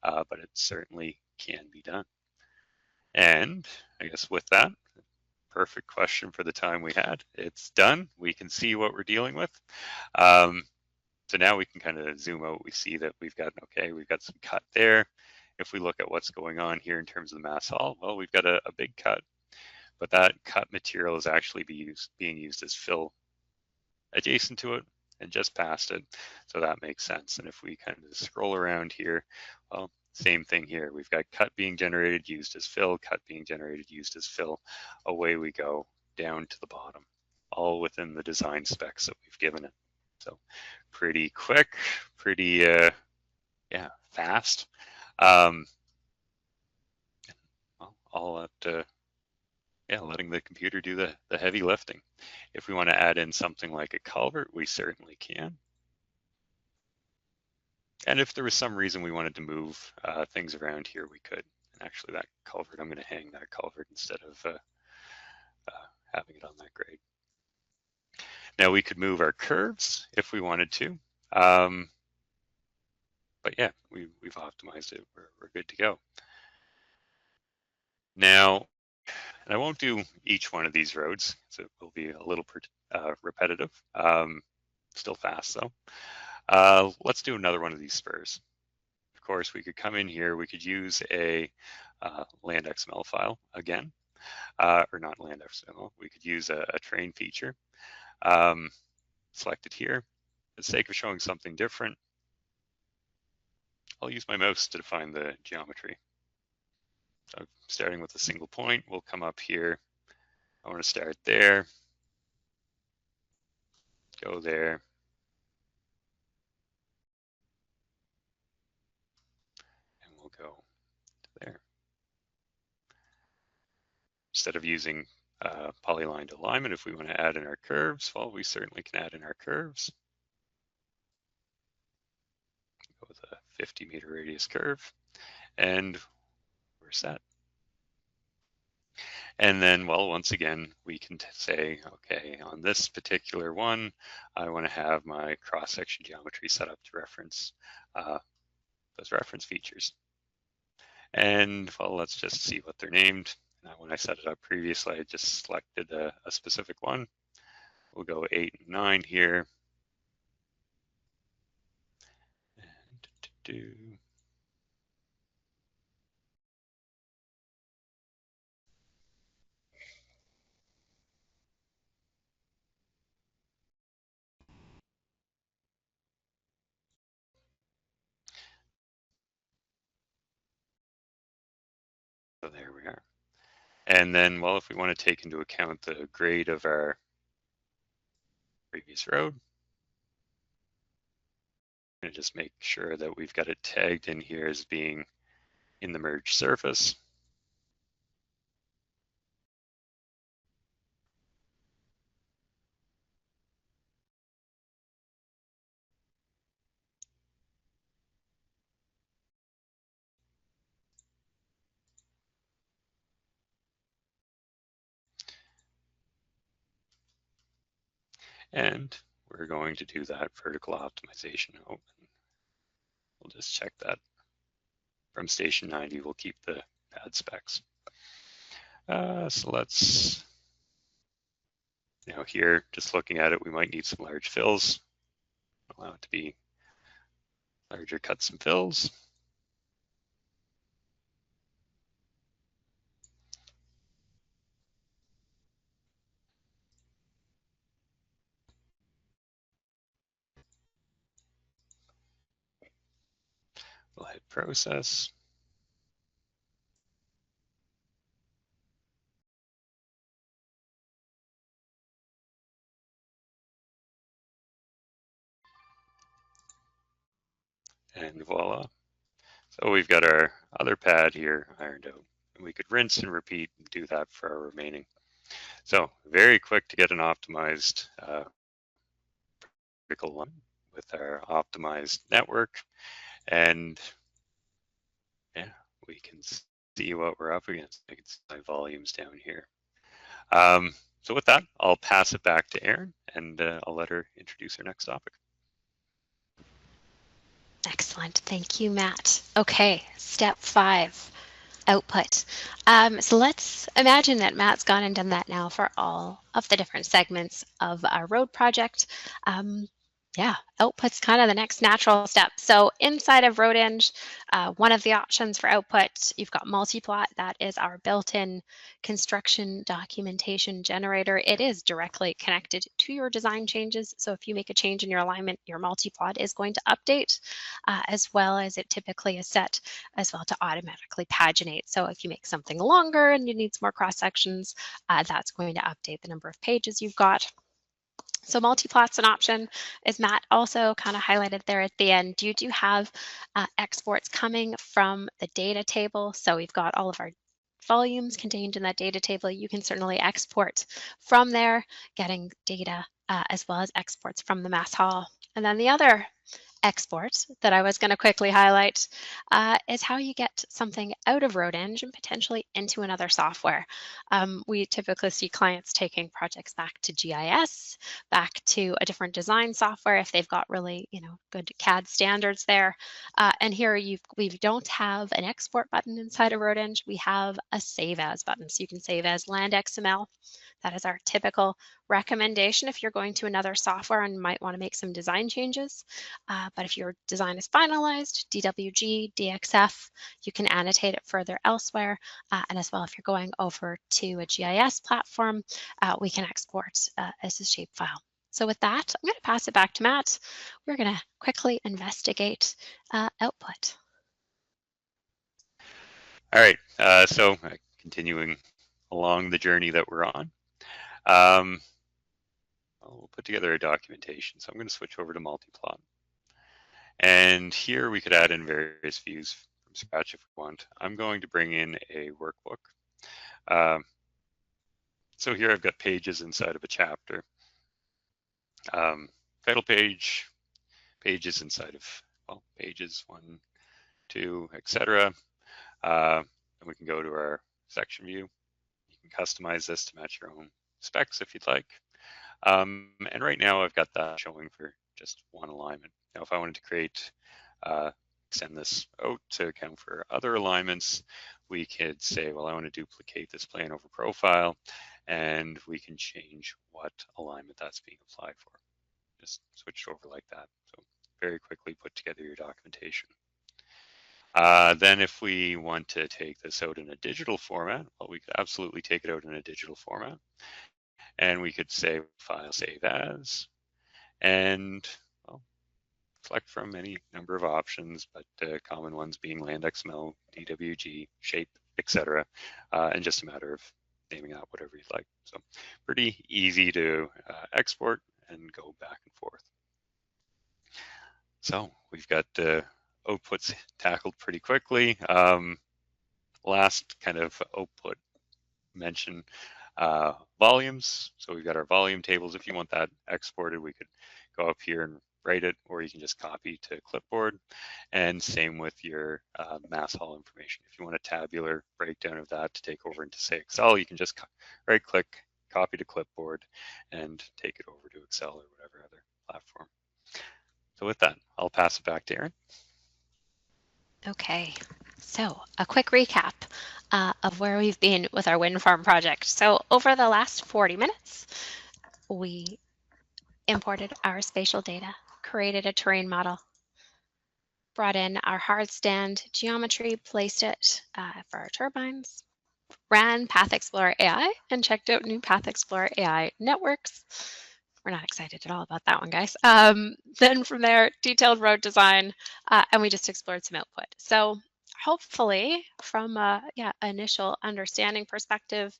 but it certainly can be done. And I guess with that, perfect question for the time we had. It's done. We can see what we're dealing with. So now we can kind of zoom out. We see that we've got, okay, we've got some cut there. If we look at what's going on here in terms of the mass haul, well, we've got a big cut, but that cut material is actually being used as fill adjacent to it and just past it. So that makes sense. And if we kind of scroll around here, well, same thing here. We've got cut being generated, used as fill, cut being generated, used as fill. Away we go down to the bottom, all within the design specs that we've given it. So pretty quick, pretty, fast. Well, all at, letting the computer do the heavy lifting. If we want to add in something like a culvert, we certainly can. And if there was some reason we wanted to move things around here, we could. And actually that culvert, I'm going to hang that culvert instead of having it on that grade. Now we could move our curves if we wanted to. But yeah, we've optimized it. We're good to go. Now, and I won't do each one of these roads, so it will be a little repetitive. Still fast though. Let's do another one of these spurs. Of course, we could come in here, we could use a land XML file again. or not land XML. We could use a train feature. Select it here. For the sake of showing something different, I'll use my mouse to define the geometry. So starting with a single point, we'll come up here. I want to start there, go there, and we'll go to there. Instead of using polylined alignment, if we want to add in our curves, well, we certainly can add in our curves. Go with a 50-meter radius curve, and we're set. And then, well, once again, we can say, okay, on this particular one, I want to have my cross-section geometry set up to reference those reference features. And, well, let's just see what they're named. When I set it up previously, I just selected a specific one. We'll go 8 and 9 here. And so there we are. And then, well, if we want to take into account the grade of our previous road, I'm going to just make sure that we've got it tagged in here as being in the merged surface. And we're going to do that vertical optimization. Oh, we'll just check that. From station 90, we'll keep the pad specs. So let's, now here, just looking at it, we might need some large fills. Allow it to be larger cuts and fills. We'll hit process. And voila. So we've got our other pad here ironed out. And we could rinse and repeat and do that for our remaining. So very quick to get an optimized vertical line with our optimized network. And yeah, we can see what we're up against. I can see my volumes down here. So with that, I'll pass it back to Erin, and I'll let her introduce her next topic. Excellent. Thank you, Matt. Okay, step 5, output. So let's imagine that Matt's gone and done that now for all of the different segments of our road project. Yeah, output's kind of the next natural step. So inside of RoadEng, one of the options for output, you've got multiplot. That is our built-in construction documentation generator. It is directly connected to your design changes. So if you make a change in your alignment, your multiplot is going to update, as well as it typically is set as well to automatically paginate. So if you make something longer and you need some more cross sections, that's going to update the number of pages you've got. So multiplot's an option, as Matt also kind of highlighted there at the end. You do have exports coming from the data table. So we've got all of our volumes contained in that data table. You can certainly export from there, getting data as well as exports from the mass hall. And then the other export that I was going to quickly highlight is how you get something out of RoadEng and potentially into another software. We typically see clients taking projects back to GIS, back to a different design software if they've got really, good CAD standards there. And here we don't have an export button inside of RoadEng. We have a save as button, so you can save as land XML. That is our typical recommendation if you're going to another software and might want to make some design changes. But if your design is finalized, DWG, DXF, you can annotate it further elsewhere. And as well, if you're going over to a GIS platform, we can export as a shapefile. So with that, I'm going to pass it back to Matt. We're going to quickly investigate output. All right, so continuing along the journey that we're on, we'll put together a documentation. So I'm going to switch over to multiplot. And here we could add in various views from scratch if we want. I'm going to bring in a workbook. So here I've got pages inside of a chapter. Title page, pages inside of, well, pages 1, 2, etc. And we can go to our section view. You can customize this to match your own specs if you'd like. And right now I've got that showing for just one alignment. Now, if I wanted to create, extend this out to account for other alignments, we could say, well, I want to duplicate this plane over profile, and we can change what alignment that's being applied for. Just switch it over like that. So very quickly put together your documentation. Then if we want to take this out in a digital format, well, we could absolutely take it out in a digital format. And we could say file save as, and well, select from any number of options, but common ones being land XML, DWG, shape, etc. And just a matter of naming out whatever you'd like. So pretty easy to export and go back and forth. So we've got outputs tackled pretty quickly. Last kind of output mention, volumes. So we've got our volume tables. If you want that exported, we could go up here and write it, or you can just copy to clipboard. And same with your mass haul information. If you want a tabular breakdown of that to take over into, say, Excel, you can just right click, copy to clipboard, and take it over to Excel or whatever other platform. So with that, I'll pass it back to Erin. Okay, so a quick recap of where we've been with our wind farm project. So over the last 40 minutes, we imported our spatial data, created a terrain model, brought in our Hardstand geometry, placed it for our turbines, ran Path Explorer AI, and checked out new Path Explorer AI networks. We're not excited at all about that one, guys. Then from there, detailed road design, and we just explored some output. So hopefully from a initial understanding perspective,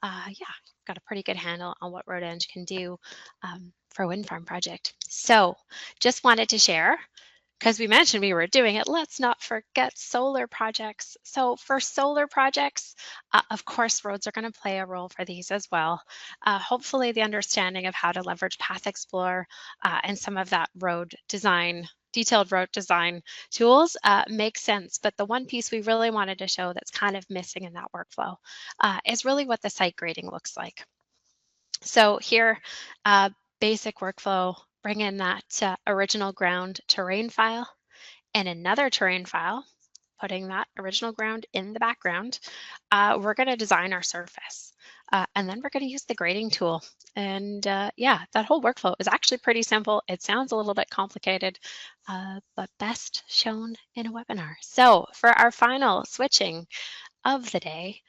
got a pretty good handle on what RoadEng can do for a wind farm project. So just wanted to share, because we mentioned we were doing it, let's not forget solar projects. So for solar projects, of course, roads are going to play a role for these as well. Hopefully the understanding of how to leverage Path Explorer and some of that road design, detailed road design tools makes sense. But the one piece we really wanted to show that's kind of missing in that workflow is really what the site grading looks like. So here, basic workflow, bring in that original ground terrain file and another terrain file, putting that original ground in the background. We're going to design our surface, and then we're going to use the grading tool. And that whole workflow is actually pretty simple. It sounds a little bit complicated, but best shown in a webinar. So for our final switching of the day,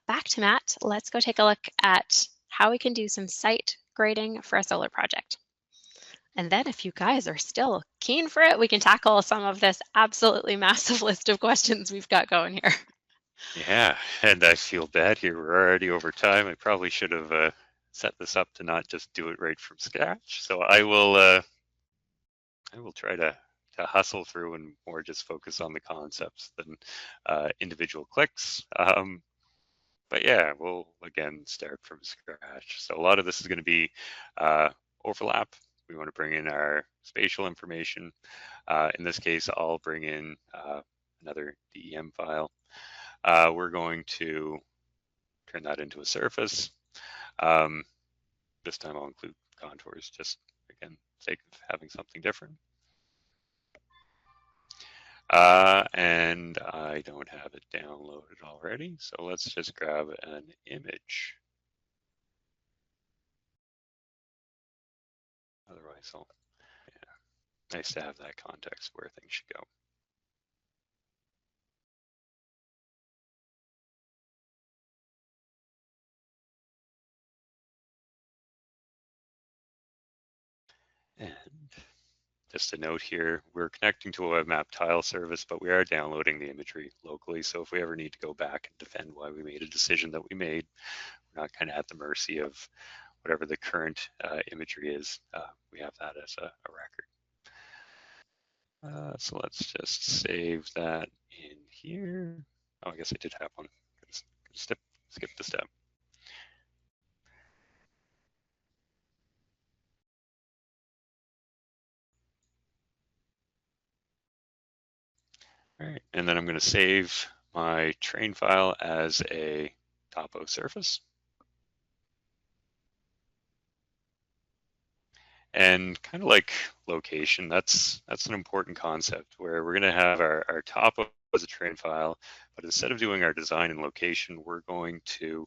back to Matt, let's go take a look at how we can do some site grading for a solar project. And then if you guys are still keen for it, we can tackle some of this absolutely massive list of questions we've got going here. Yeah, and I feel bad here. We're already over time. I probably should have set this up to not just do it right from scratch. So I will try to hustle through and more just focus on the concepts than individual clicks. But yeah, we'll again start from scratch. So a lot of this is going to be overlap. We want to bring in our spatial information. In this case, I'll bring in another DEM file. We're going to turn that into a surface. This time I'll include contours, just again, sake of having something different. And I don't have it downloaded already, so let's just grab an image. So yeah, nice to have that context where things should go. And just a note here, we're connecting to a web map tile service, but we are downloading the imagery locally. So if we ever need to go back and defend why we made a decision that we made, we're not kind of at the mercy of whatever the current imagery is. We have that as a record. So let's just save that in here. Oh, I guess I did have one. Skip the step. All right, and then I'm going to save my train file as a topo surface. And kind of like location, that's an important concept where we're going to have our topo as a train file, but instead of doing our design and location, we're going to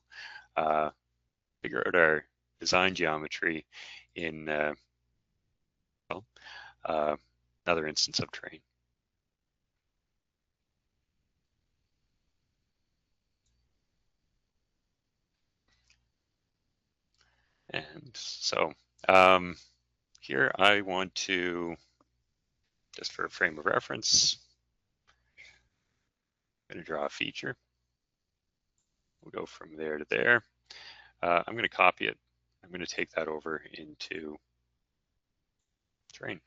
figure out our design geometry in another instance of train. And so here I want to, just for a frame of reference, I'm going to draw a feature. We'll go from there to there. I'm going to copy it. I'm going to take that over into train.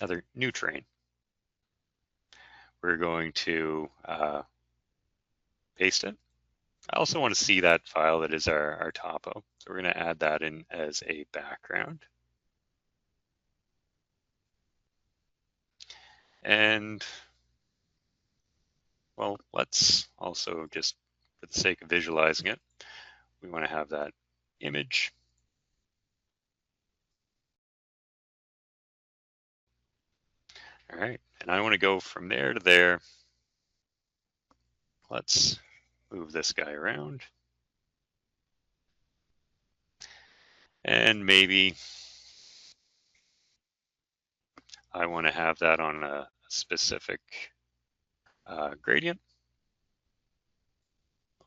Another new train. We're going to paste it. I also want to see that file that is our topo. So we're going to add that in as a background. And well, let's also just, for the sake of visualizing it, we want to have that image. All right, and I want to go from there to there. Let's move this guy around. And maybe I want to have that on a specific gradient.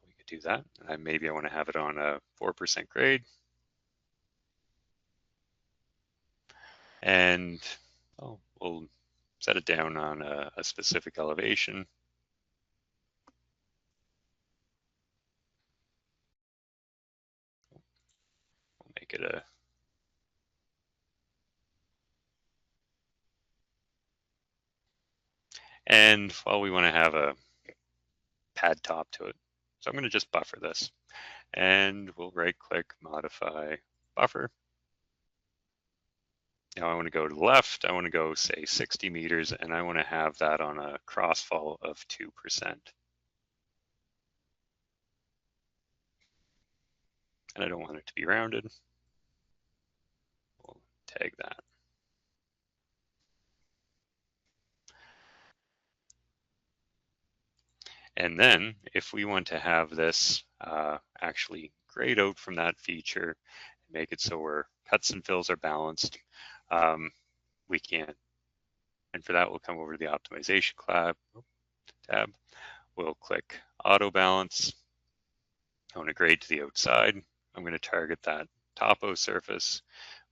We could do that. And maybe I want to have it on a 4% grade. And we'll set it down on a specific elevation. We'll make it a and well, we want to have a pad top to it. So I'm going to just buffer this. And we'll right click, modify buffer. Now I want to go to the left. I want to go, say, 60 meters, and I want to have that on a crossfall of 2%. And I don't want it to be rounded. We'll tag that. And then if we want to have this actually grade out from that feature, make it so our cuts and fills are balanced, we can. And for that, we'll come over to the optimization tab. We'll click auto balance. I want to grade to the outside. I'm going to target that topo surface.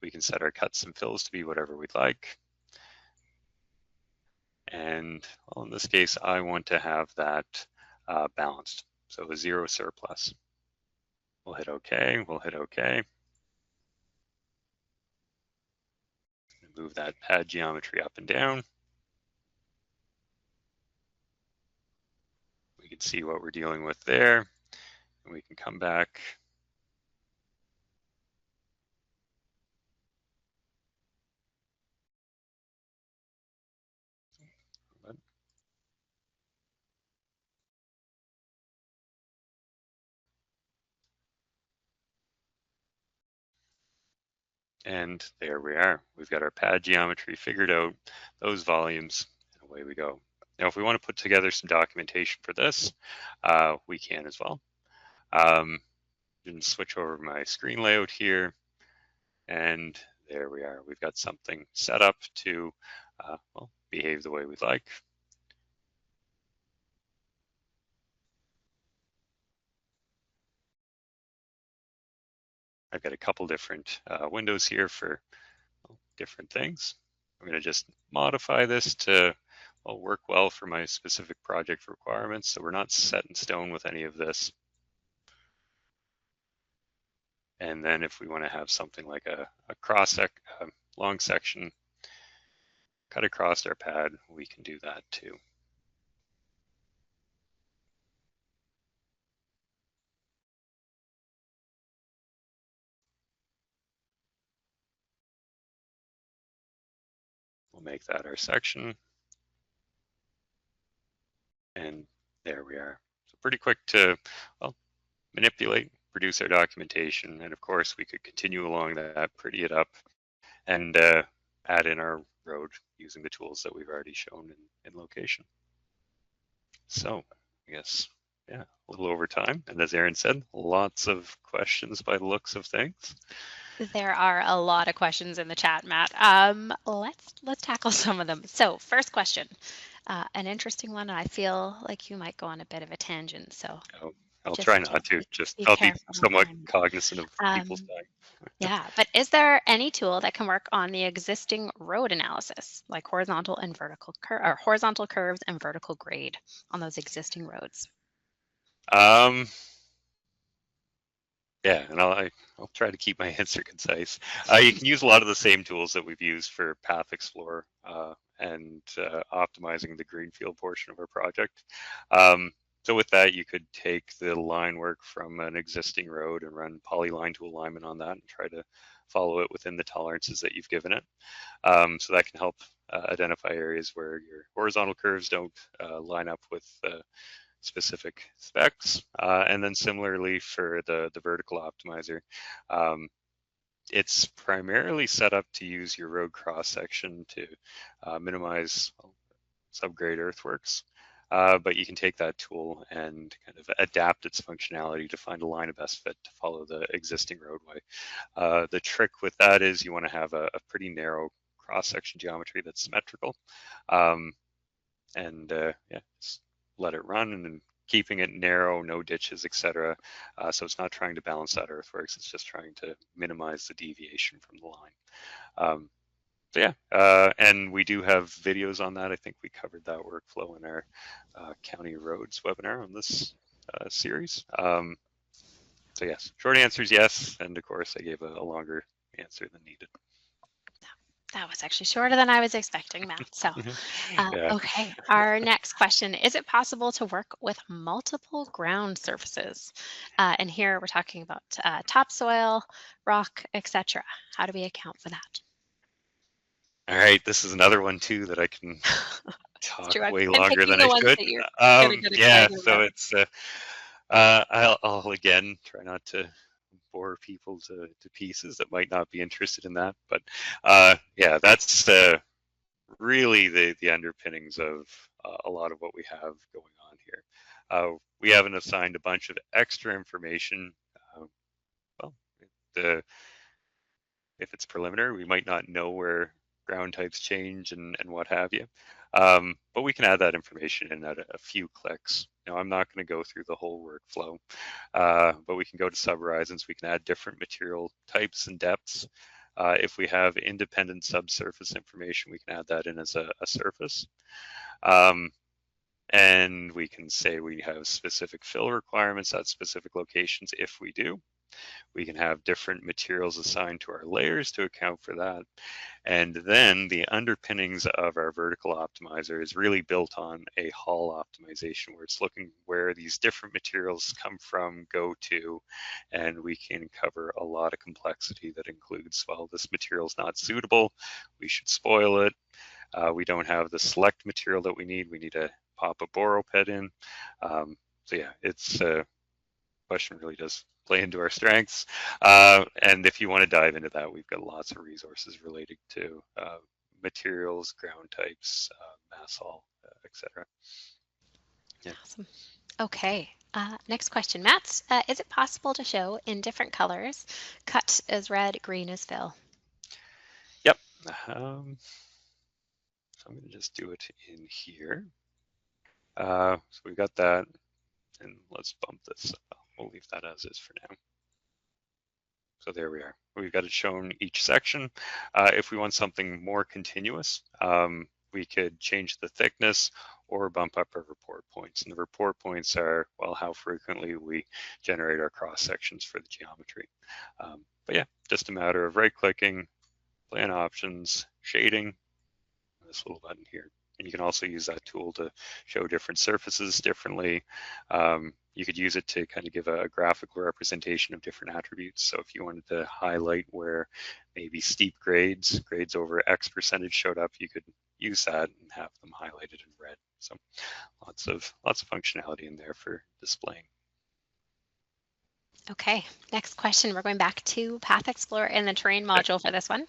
We can set our cuts and fills to be whatever we'd like. And well, in this case, I want to have that balanced. So a 0 surplus. We'll hit OK. We'll hit OK. Move that pad geometry up and down. We can see what we're dealing with there. And we can come back. And there we are. We've got our pad geometry figured out, those volumes, and away we go. Now, if we want to put together some documentation for this, we can as well. Switch over my screen layout here. and there we are. We've got something set up to well, behave the way we'd like. I've got a couple different windows here for different things. I'm going to just modify this to work well for my specific project requirements, so we're not set in stone with any of this. And then if we want to have something like a long section cut across our pad, we can do that too. We'll make that our section. And there we are. So pretty quick to, well, manipulate, produce our documentation. And of course, we could continue along that, pretty it up, and add in our road using the tools that we've already shown in location. So I guess, yeah, a little over time. And as Aaron said, lots of questions by the looks of things. There are a lot of questions in the chat, Matt. Let's tackle some of them. So first question, an interesting one. I feel like you might go on a bit of a tangent. So I'll try not to. Just be I'll be careful. somewhat cognizant of people's time. Yeah, but is there any tool that can work on the existing road analysis, like horizontal and vertical or horizontal curves and vertical grade on those existing roads? Yeah, and I'll try to keep my answer concise. You can use a lot of the same tools that we've used for Path Explorer and optimizing the greenfield portion of our project. So with that, you could take the line work from an existing road and run polyline to alignment on that and try to follow it within the tolerances that you've given it. So that can help identify areas where your horizontal curves don't line up with specific specs. And then similarly for the vertical optimizer, it's primarily set up to use your road cross section to minimize subgrade earthworks. But you can take that tool and kind of adapt its functionality to find a line of best fit to follow the existing roadway. The trick with that is you want to have a pretty narrow cross-section geometry that's symmetrical. Yeah, just let it run and then keeping it narrow, no ditches, etc. So it's not trying to balance out earthworks, it's just trying to minimize the deviation from the line. So yeah, and we do have videos on that. I think we covered that workflow in our county roads webinar on this series. So yes, short answer is yes, and of course I gave a longer answer than needed. That was actually shorter than I was expecting, Matt. So, Yeah. okay, our next question, is it possible to work with multiple ground surfaces? And here we're talking about topsoil, rock, etc. How do we account for that? All right, this is another one too that I can talk way longer than I should. Yeah, so it's I'll again try not to bore people to pieces that might not be interested in that, but yeah, that's really the underpinnings of a lot of what we have going on here. We haven't assigned a bunch of extra information. Well, if it's preliminary, we might not know where ground types change and what have you. But we can add that information in at a few clicks. Now, I'm not going to go through the whole workflow, but we can go to subhorizons. We can add different material types and depths. If we have independent subsurface information, we can add that in as a surface. And we can say we have specific fill requirements at specific locations if we do. We can have different materials assigned to our layers to account for that. And then the underpinnings of our vertical optimizer is really built on a hull optimization where it's looking where these different materials come from, go to, and we can cover a lot of complexity that includes, well, this material is not suitable, we should spoil it. We don't have the select material that we need to pop a boroped in. So yeah, it's question really does play into our strengths. And if you want to dive into that, we've got lots of resources related to materials, ground types, mass haul, etc. Yeah. Awesome. Okay. Next question, Matt. Is it possible to show in different colors, cut as red, green as fill? Yep. So I'm going to just do it in here. So we've got that, and let's bump this up. We'll leave that as is for now. So there we are. We've got it shown each section. If we want something more continuous, we could change the thickness or bump up our report points. And the report points are, well, how frequently we generate our cross sections for the geometry. But yeah, just a matter of right-clicking, plan options, shading, this little button here. And you can also use that tool to show different surfaces differently. You could use it to kind of give a graphical representation of different attributes. So if you wanted to highlight where maybe steep grades over X percentage showed up, you could use that and have them highlighted in red. So lots of functionality in there for displaying. Okay, next question. We're going back to Path Explorer and the terrain module for this one.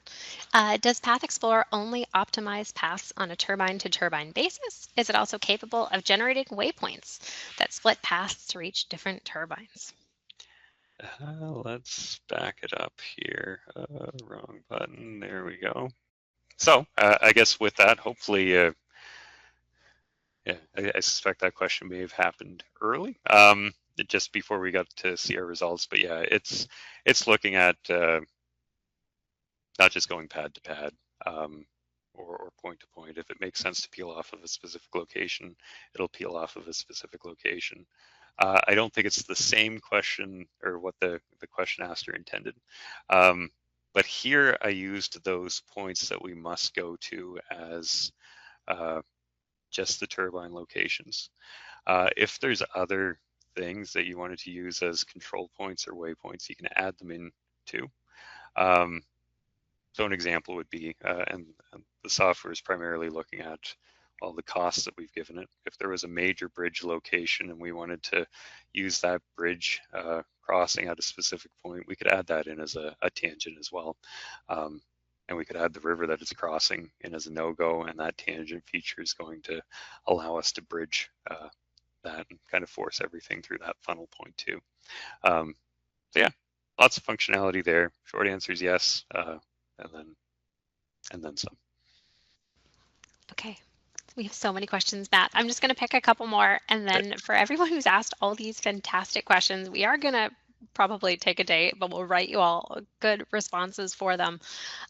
Does Path Explorer only optimize paths on a turbine to turbine basis? Is it also capable of generating waypoints that split paths to reach different turbines? Let's back it up here. Wrong button. There we go. So I guess with that, hopefully, yeah, I suspect that question may have happened early, just before we got to see our results. But yeah, it's looking at not just going pad to pad or point to point. If it makes sense to peel off of a specific location, it'll peel off of a specific location. I don't think it's the same question or what the question asker intended. But here I used those points that we must go to as just the turbine locations. If there's other things that you wanted to use as control points or waypoints, you can add them in too. So an example would be, and the software is primarily looking at all the costs that we've given it. If there was a major bridge location and we wanted to use that bridge crossing at a specific point, we could add that in as a tangent as well. And we could add the river that it's crossing in as a no-go, and that tangent feature is going to allow us to bridge that and kind of force everything through that funnel point too. So yeah, lots of functionality there. Short answer is yes, and then some. Okay. We have so many questions, Matt. I'm just going to pick a couple more. And then for everyone who's asked all these fantastic questions, we are going to probably take a day, but we'll write you all good responses for them.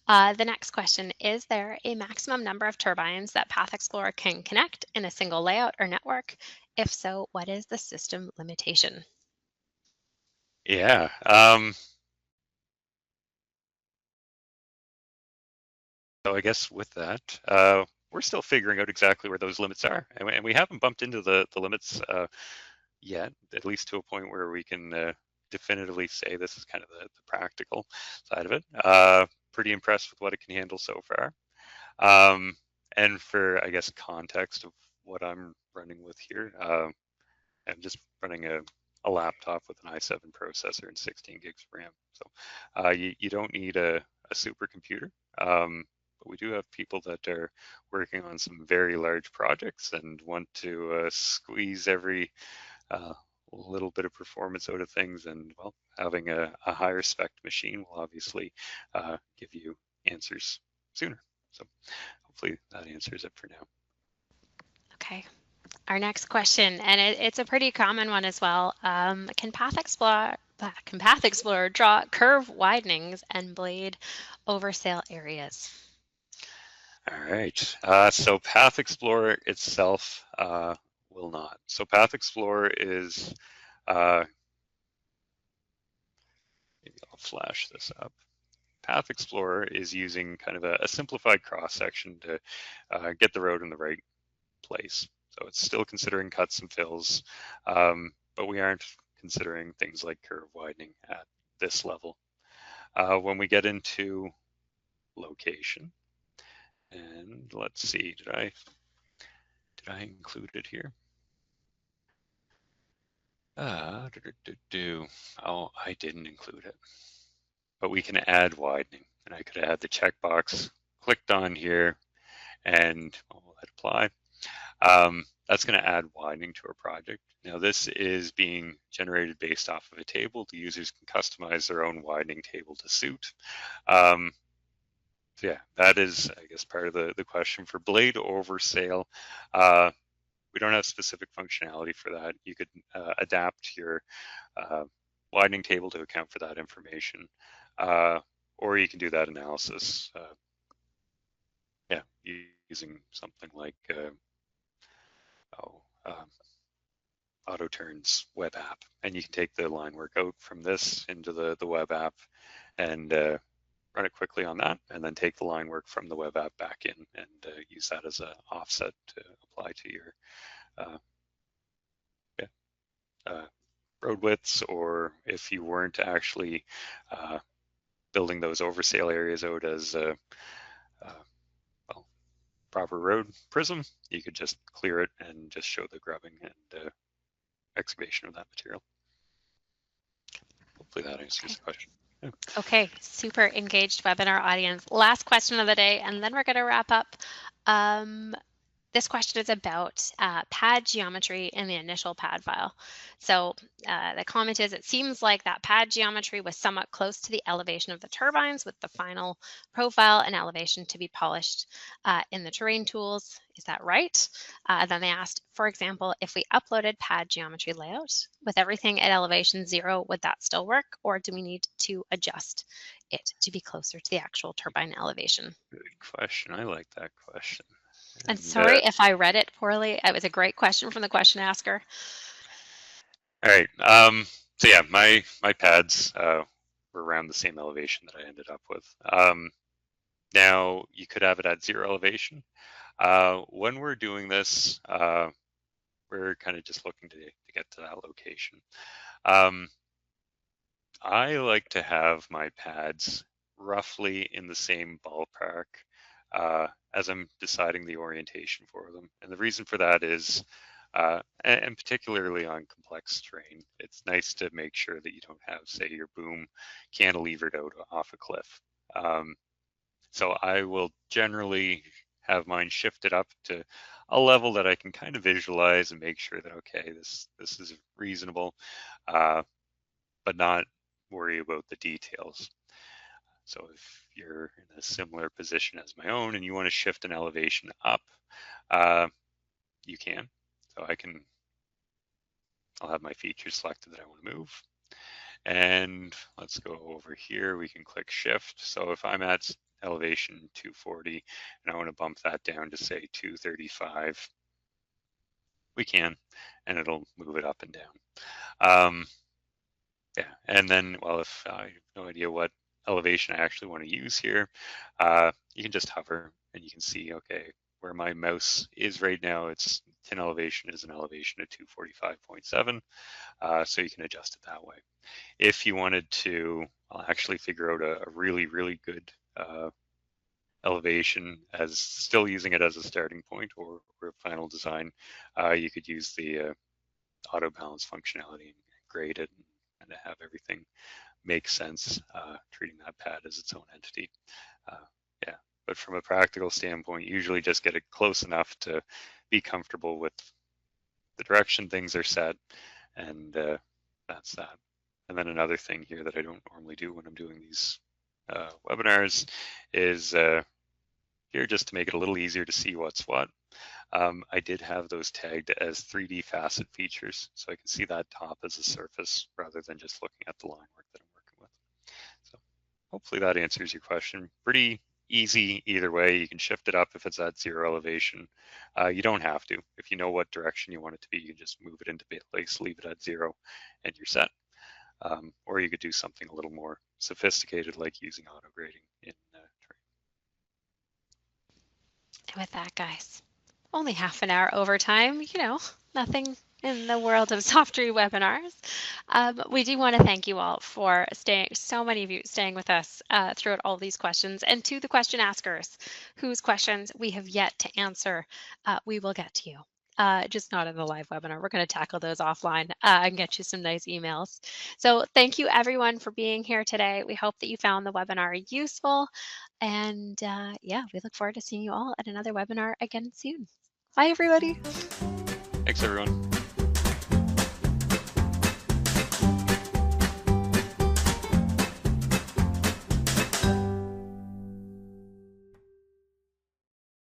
The next question, is there a maximum number of turbines that Path Explorer can connect in a single layout or network? If so, what is the system limitation? Yeah. So I guess with that, we're still figuring out exactly where those limits are, and we haven't bumped into the limits yet, at least to a point where we can definitively say this is kind of the practical side of it. Pretty impressed with what it can handle so far. And for, I guess, context of what I'm running with here, I'm just running a laptop with an i7 processor and 16 gigs of RAM. So you don't need a supercomputer. But we do have people that are working on some very large projects and want to squeeze every little bit of performance out of things. And well, having a higher spec machine will obviously give you answers sooner. So hopefully that answers it for now. Okay. Our next question, and it's a pretty common one as well. Can Path Explorer draw curve widenings and blade oversail areas? All right. So Path Explorer itself will not. So Path Explorer is, maybe I'll flash this up. Path Explorer is using kind of a simplified cross section to get the road in the right place. So it's still considering cuts and fills, but we aren't considering things like curve widening at this level. When we get into location, and let's see, did I include it here? Oh, I didn't include it. But we can add widening, and I could add the checkbox clicked on here, and we'll hit apply. that's going to add widening to our project. Now this is being generated based off of a table. The users can customize their own widening table to suit. So yeah, that is, I guess, part of the question. For blade over sail, we don't have specific functionality for that. You could adapt your widening table to account for that information, or you can do that analysis, yeah, using something like AutoTurn's web app, and you can take the line work out from this into the web app and run it quickly on that, and then take the line work from the web app back in and use that as an offset to apply to your road widths, or if you weren't actually building those oversail areas out as well, proper road prism, you could just clear it and just show the grubbing and excavation of that material. Hopefully that answers the question. Yeah. Okay, super engaged webinar audience. Last question of the day, and then we're going to wrap up. This question is about pad geometry in the initial pad file. So the comment is, it seems like that pad geometry was somewhat close to the elevation of the turbines, with the final profile and elevation to be polished in the terrain tools. Is that right? Then they asked, for example, if we uploaded pad geometry layout with everything at elevation 0, would that still work? Or do we need to adjust it to be closer to the actual turbine elevation? Good question. I like that question. And sorry if I read it poorly. It was a great question from the question asker. All right. So yeah, my pads were around the same elevation that I ended up with. Now you could have it at 0 elevation. When we're doing this, we're kind of just looking to get to that location. I like to have my pads roughly in the same ballpark as I'm deciding the orientation for them. And the reason for that is, and particularly on complex terrain, it's nice to make sure that you don't have, say, your boom cantilevered out off a cliff. So I will generally have mine shifted up to a level that I can kind of visualize and make sure that, okay, this is reasonable, but not worry about the details. So if you're in a similar position as my own and you want to shift an elevation up, you can. So I'll have my features selected that I want to move. And let's go over here. We can click shift. So if I'm at elevation 240 and I want to bump that down to, say, 235, we can, and it'll move it up and down. Yeah, and then, well, if I have no idea what elevation I actually want to use here, you can just hover and you can see, okay, where my mouse is right now, its tin elevation is an elevation of 245.7, so you can adjust it that way. If you wanted to actually figure out a really, really good elevation as still using it as a starting point or a final design, you could use the auto balance functionality and grade it and have everything make sense, treating that pad as its own entity. Yeah, but from a practical standpoint, usually just get it close enough to be comfortable with the direction things are set, and that's that. And then another thing here that I don't normally do when I'm doing these webinars is here, just to make it a little easier to see what's what, I did have those tagged as 3D facet features, so I can see that top as a surface rather than just looking at the line work that I'm working with. So hopefully that answers your question. Pretty easy either way. You can shift it up if it's at 0 elevation. You don't have to. If you know what direction you want it to be, you can just move it into place, leave it at 0, and you're set. Or you could do something a little more sophisticated, like using auto grading in terrain. And with that, guys, only half an hour overtime, nothing in the world of Softry webinars. We do want to thank you all for staying, so many of you staying with us throughout all these questions, and to the question askers whose questions we have yet to answer, we will get to you. Just not in the live webinar. We're going to tackle those offline and get you some nice emails. So thank you everyone for being here today. We hope that you found the webinar useful. And yeah, we look forward to seeing you all at another webinar again soon. Bye, everybody. Thanks, everyone.